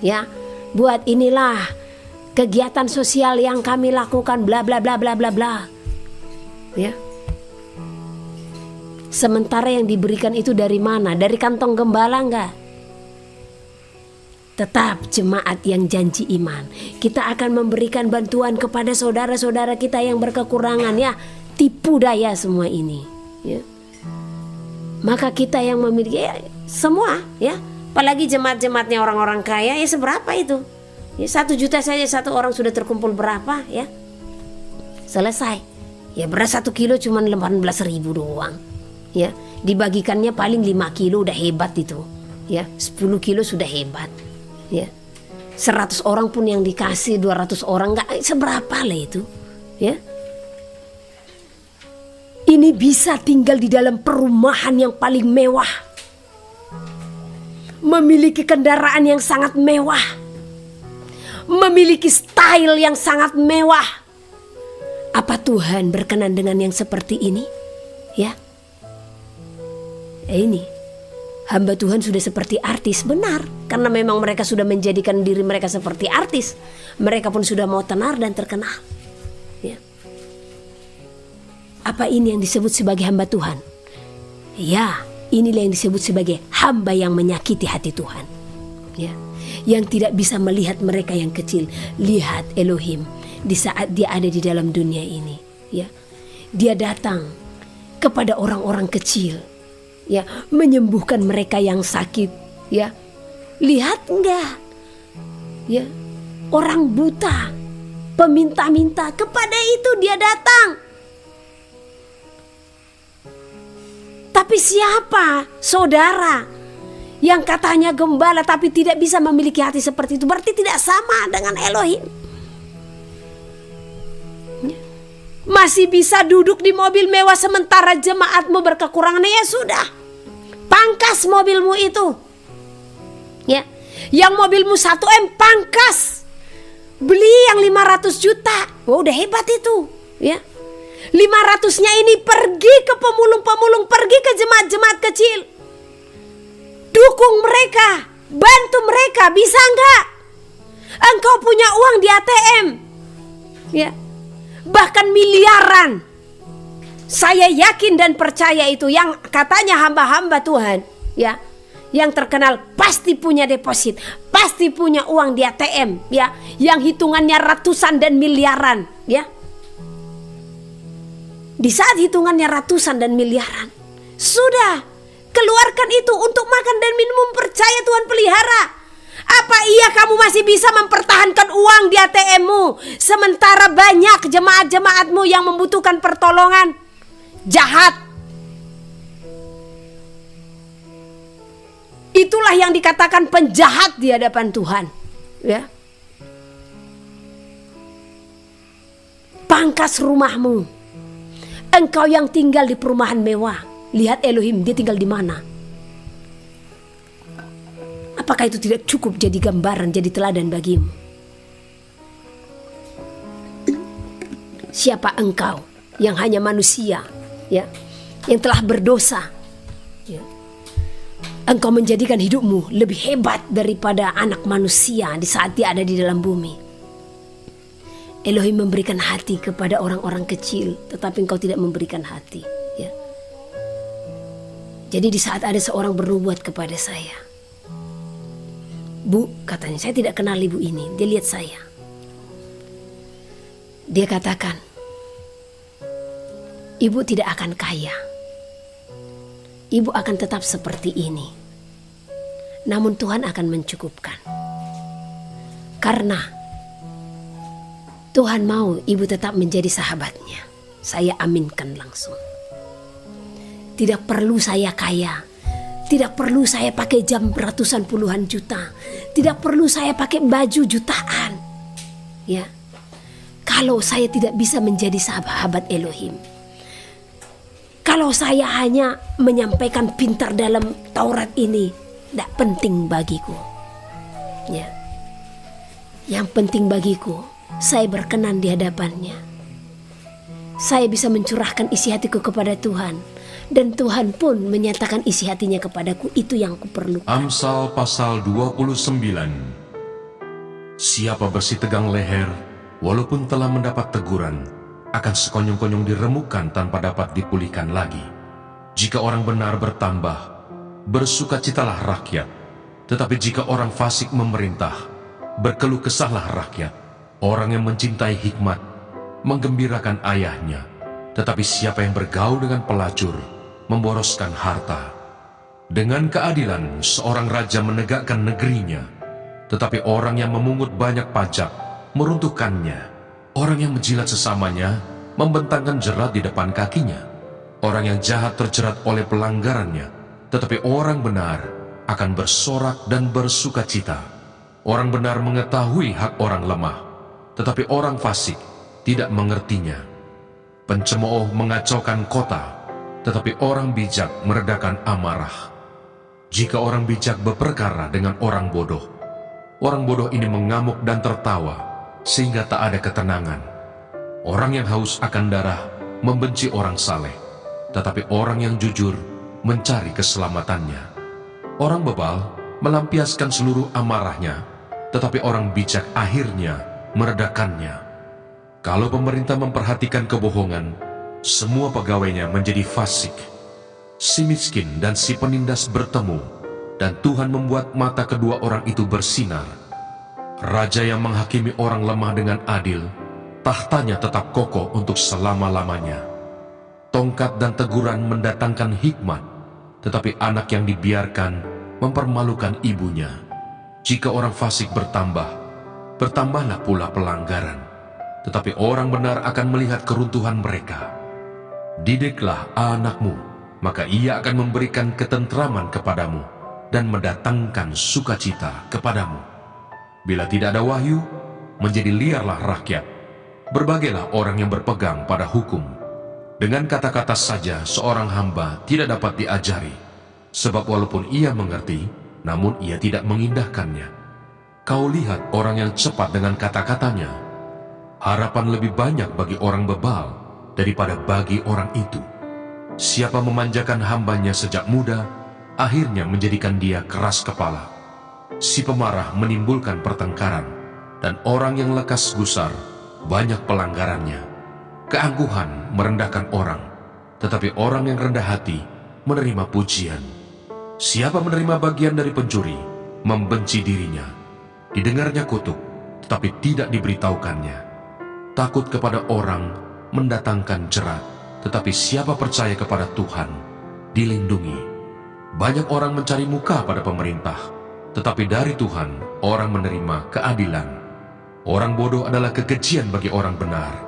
ya, buat inilah kegiatan sosial yang kami lakukan, bla bla bla bla bla bla. Ya. Sementara yang diberikan itu dari mana? Dari kantong gembala enggak? Tetap jemaat yang janji iman, kita akan memberikan bantuan kepada saudara-saudara kita yang berkekurangan, ya. Tipu daya semua ini, ya. Maka kita yang memiliki, ya, semua, ya. Apalagi jemaat-jemaatnya orang-orang kaya, ya seberapa itu? Ya, 1 juta saja satu orang sudah terkumpul berapa, ya? Selesai. Ya beras 1 kilo cuma 18.000 doang. Ya, dibagikannya paling 5 kilo udah hebat itu. Ya, 10 kilo sudah hebat. Ya. 100 orang pun yang dikasih, 200 orang nggak seberapa lah itu. Ya. Ini bisa tinggal di dalam perumahan yang paling mewah. Memiliki kendaraan yang sangat mewah. Memiliki style yang sangat mewah. Apa Tuhan berkenan dengan yang seperti ini? Ya. Ini hamba Tuhan sudah seperti artis, benar. Karena memang mereka sudah menjadikan diri mereka seperti artis. Mereka pun sudah mau tenar dan terkenal. Ya. Apa ini yang disebut sebagai hamba Tuhan? Ya, inilah yang disebut sebagai hamba yang menyakiti hati Tuhan. Ya. Yang tidak bisa melihat mereka yang kecil. Lihat Elohim di saat dia ada di dalam dunia ini, ya. Dia datang kepada orang-orang kecil, ya, menyembuhkan mereka yang sakit, ya. Lihat enggak? Ya. Orang buta, peminta-minta, kepada itu dia datang. Tapi siapa saudara yang katanya gembala tapi tidak bisa memiliki hati seperti itu? Berarti tidak sama dengan Elohim. Masih bisa duduk di mobil mewah sementara jemaatmu berkekurangan, ya sudah. Pangkas mobilmu itu. Ya. Yang mobilmu 1M pangkas. Beli yang 500 juta. Oh, udah hebat itu, ya. 500-nya ini pergi ke pemulung-pemulung, pergi ke jemaat-jemaat kecil. Dukung mereka, bantu mereka, bisa enggak? Engkau punya uang di ATM. Ya. Bahkan miliaran. Saya yakin dan percaya itu yang katanya hamba-hamba Tuhan, ya, yang terkenal pasti punya deposit, pasti punya uang di ATM, ya, yang hitungannya ratusan dan miliaran, ya. Di saat hitungannya ratusan dan miliaran, sudah keluarkan itu untuk makan dan minum, percaya Tuhan pelihara. Apa iya kamu masih bisa mempertahankan uang di ATM-mu sementara banyak jemaat-jemaatmu yang membutuhkan pertolongan? Jahat. Itulah yang dikatakan penjahat di hadapan Tuhan, ya. Pangkas rumahmu. Engkau yang tinggal di perumahan mewah, lihat Elohim, dia tinggal di mana? Apakah itu tidak cukup jadi gambaran, jadi teladan bagimu? Siapa engkau yang hanya manusia, ya, yang telah berdosa, ya. Engkau menjadikan hidupmu lebih hebat daripada anak manusia di saat dia ada di dalam bumi. Elohim memberikan hati kepada orang-orang kecil, tetapi engkau tidak memberikan hati, ya. Jadi di saat ada seorang bernubuat kepada saya, Bu, katanya, saya tidak kenal ibu ini. Dia lihat saya. Dia katakan, ibu tidak akan kaya. Ibu akan tetap seperti ini. Namun Tuhan akan mencukupkan. Karena Tuhan mau ibu tetap menjadi sahabatnya. Saya aminkan langsung. Tidak perlu saya kaya. Tidak perlu saya pakai jam ratusan puluhan juta. Tidak perlu saya pakai baju jutaan. Ya. Kalau saya tidak bisa menjadi sahabat Elohim. Kalau saya hanya menyampaikan pintar dalam Taurat ini, tidak penting bagiku. Ya. Yang penting bagiku, saya berkenan di hadapannya. Saya bisa mencurahkan isi hatiku kepada Tuhan. Dan Tuhan pun menyatakan isi hatinya kepadaku, itu yang kuperlukan. Amsal pasal 29. Siapa bersih tegang leher, walaupun telah mendapat teguran, akan sekonyong-konyong diremukkan tanpa dapat dipulihkan lagi. Jika orang benar bertambah, bersukacitalah rakyat. Tetapi jika orang fasik memerintah, berkeluh kesahlah rakyat. Orang yang mencintai hikmat, menggembirakan ayahnya. Tetapi siapa yang bergaul dengan pelacur, memboroskan harta. Dengan keadilan seorang raja menegakkan negerinya, tetapi orang yang memungut banyak pajak meruntuhkannya. Orang yang menjilat sesamanya membentangkan jerat di depan kakinya. Orang yang jahat terjerat oleh pelanggarannya, tetapi orang benar akan bersorak dan bersukacita. Orang benar mengetahui hak orang lemah, tetapi orang fasik tidak mengertinya. Pencemooh mengacaukan kota, tetapi orang bijak meredakan amarah. Jika orang bijak berperkara dengan orang bodoh ini mengamuk dan tertawa, sehingga tak ada ketenangan. Orang yang haus akan darah membenci orang saleh, tetapi orang yang jujur mencari keselamatannya. Orang bebal melampiaskan seluruh amarahnya, tetapi orang bijak akhirnya meredakannya. Kalau pemerintah memperhatikan kebohongan, semua pegawainya menjadi fasik. Si miskin dan si penindas bertemu, dan Tuhan membuat mata kedua orang itu bersinar. Raja yang menghakimi orang lemah dengan adil, tahtanya tetap kokoh untuk selama-lamanya. Tongkat dan teguran mendatangkan hikmat, tetapi anak yang dibiarkan mempermalukan ibunya. Jika orang fasik bertambah, bertambahlah pula pelanggaran, tetapi orang benar akan melihat keruntuhan mereka. Didiklah anakmu, maka ia akan memberikan ketentraman kepadamu dan mendatangkan sukacita kepadamu. Bila tidak ada wahyu, menjadi liarlah rakyat. Berbagailah orang yang berpegang pada hukum. Dengan kata-kata saja seorang hamba tidak dapat diajari, sebab walaupun ia mengerti, namun ia tidak mengindahkannya. Kau lihat orang yang cepat dengan kata-katanya. Harapan lebih banyak bagi orang bebal daripada bagi orang itu. Siapa memanjakan hambanya sejak muda, akhirnya menjadikan dia keras kepala. Si pemarah menimbulkan pertengkaran, dan orang yang lekas gusar banyak pelanggarannya. Keangkuhan merendahkan orang, tetapi orang yang rendah hati menerima pujian. Siapa menerima bagian dari pencuri, membenci dirinya. Didengarnya kutuk, tetapi tidak diberitahukannya. Takut kepada orang mendatangkan jerat, tetapi siapa percaya kepada Tuhan, dilindungi. Banyak orang mencari muka pada pemerintah, tetapi dari Tuhan orang menerima keadilan. Orang bodoh adalah kekejian bagi orang benar.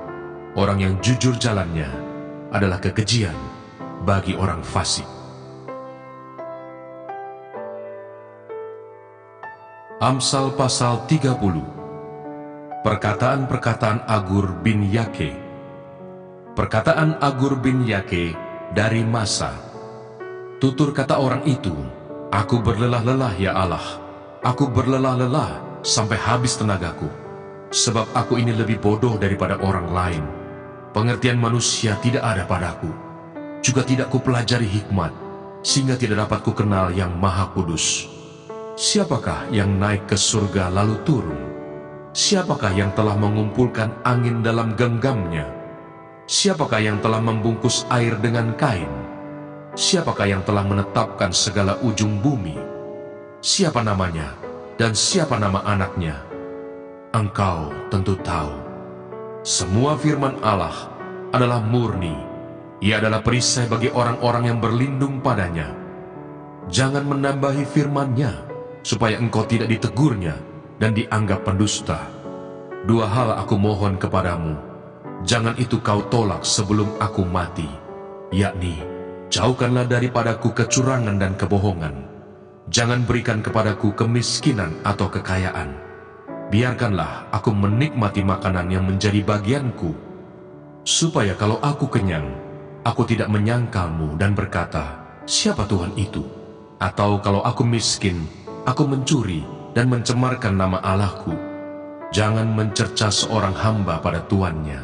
Orang yang jujur jalannya adalah kekejian bagi orang fasik. Amsal pasal 30. Perkataan-perkataan Agur bin Yake. Perkataan Agur bin Yake dari Masa. Tutur kata orang itu, aku berlelah-lelah ya Allah, aku berlelah-lelah sampai habis tenagaku, sebab aku ini lebih bodoh daripada orang lain. Pengertian manusia tidak ada padaku, juga tidak kupelajari hikmat, sehingga tidak dapat kukenal yang Maha Kudus. Siapakah yang naik ke surga lalu turun? Siapakah yang telah mengumpulkan angin dalam genggamnya? Siapakah yang telah membungkus air dengan kain? Siapakah yang telah menetapkan segala ujung bumi? Siapa namanya dan siapa nama anaknya? Engkau tentu tahu. Semua firman Allah adalah murni. Ia adalah perisai bagi orang-orang yang berlindung padanya. Jangan menambahi firman-Nya, supaya engkau tidak ditegurnya dan dianggap pendusta. Dua hal aku mohon kepadamu, jangan itu kau tolak sebelum aku mati, yakni, jauhkanlah daripadaku kecurangan dan kebohongan. Jangan berikan kepadaku kemiskinan atau kekayaan. Biarkanlah aku menikmati makanan yang menjadi bagianku, supaya kalau aku kenyang, aku tidak menyangkalmu dan berkata, siapa Tuhan itu? Atau kalau aku miskin, aku mencuri dan mencemarkan nama Allahku. Jangan mencerca seorang hamba pada tuannya,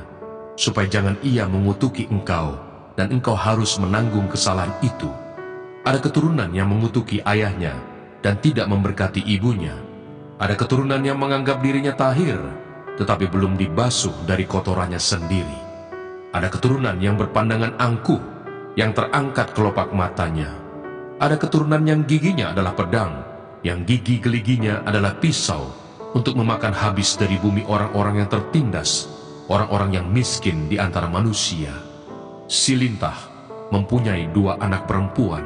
supaya jangan ia mengutuki engkau, dan engkau harus menanggung kesalahan itu. Ada keturunan yang mengutuki ayahnya dan tidak memberkati ibunya. Ada keturunan yang menganggap dirinya tahir, tetapi belum dibasuh dari kotorannya sendiri. Ada keturunan yang berpandangan angkuh, yang terangkat kelopak matanya. Ada keturunan yang giginya adalah pedang, yang gigi geliginya adalah pisau, untuk memakan habis dari bumi orang-orang yang tertindas, orang-orang yang miskin di antara manusia. Si lintah mempunyai 2 anak perempuan,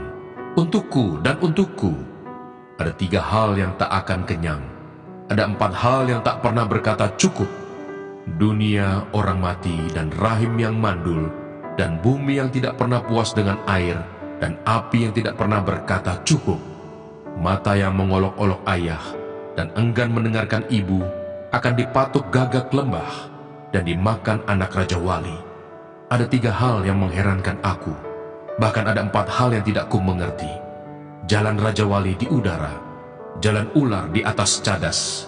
untukku dan untukku. Ada 3 hal yang tak akan kenyang. Ada 4 hal yang tak pernah berkata cukup. dunia orang mati dan rahim yang mandul, dan bumi yang tidak pernah puas dengan air, dan api yang tidak pernah berkata cukup. Mata yang mengolok-olok ayah dan enggan mendengarkan ibu akan dipatuk gagak lembah dan dimakan anak Raja Wali. Ada 3 hal yang mengherankan aku, bahkan ada 4 hal yang tidak ku mengerti. Jalan Raja Wali di udara, jalan ular di atas cadas,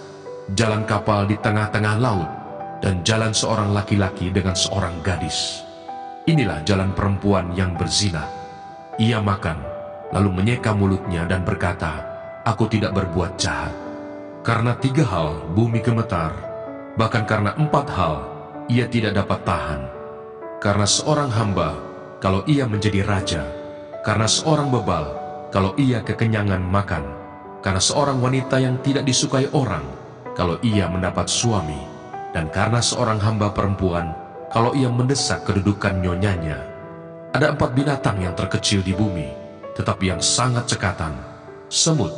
jalan kapal di tengah-tengah laut, dan jalan seorang laki-laki dengan seorang gadis. Inilah jalan perempuan yang berzina. Ia makan, lalu menyeka mulutnya dan berkata, "Aku tidak berbuat jahat." Karena 3 hal bumi gemetar, bahkan karena 4 hal ia tidak dapat tahan. Karena seorang hamba, kalau ia menjadi raja, karena seorang bebal, kalau ia kekenyangan makan, karena seorang wanita yang tidak disukai orang, kalau ia mendapat suami, dan karena seorang hamba perempuan, kalau ia mendesak kedudukan nyonyanya. Ada 4 binatang yang terkecil di bumi, tetapi yang sangat cekatan. Semut,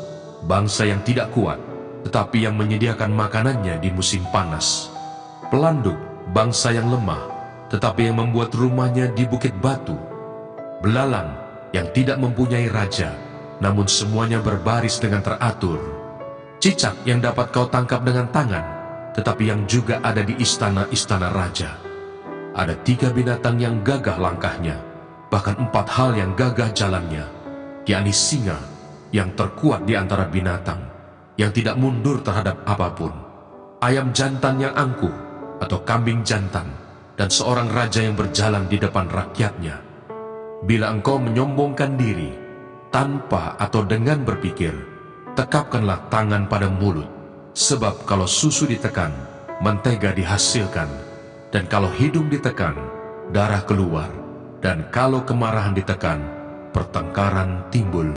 bangsa yang tidak kuat, tetapi yang menyediakan makanannya di musim panas. Pelanduk, bangsa yang lemah, tetapi yang membuat rumahnya di bukit batu. Belalang, yang tidak mempunyai raja, namun semuanya berbaris dengan teratur. Cicak yang dapat kau tangkap dengan tangan, tetapi yang juga ada di istana-istana raja. Ada 3 binatang yang gagah langkahnya, bahkan 4 hal yang gagah jalannya, yakni singa yang terkuat di antara binatang, yang tidak mundur terhadap apapun, ayam jantan yang angkuh atau kambing jantan, dan seorang raja yang berjalan di depan rakyatnya. Bila engkau menyombongkan diri, tanpa atau dengan berpikir, tekapkanlah tangan pada mulut, sebab kalau susu ditekan, mentega dihasilkan, dan kalau hidung ditekan, darah keluar, dan kalau kemarahan ditekan, pertengkaran timbul.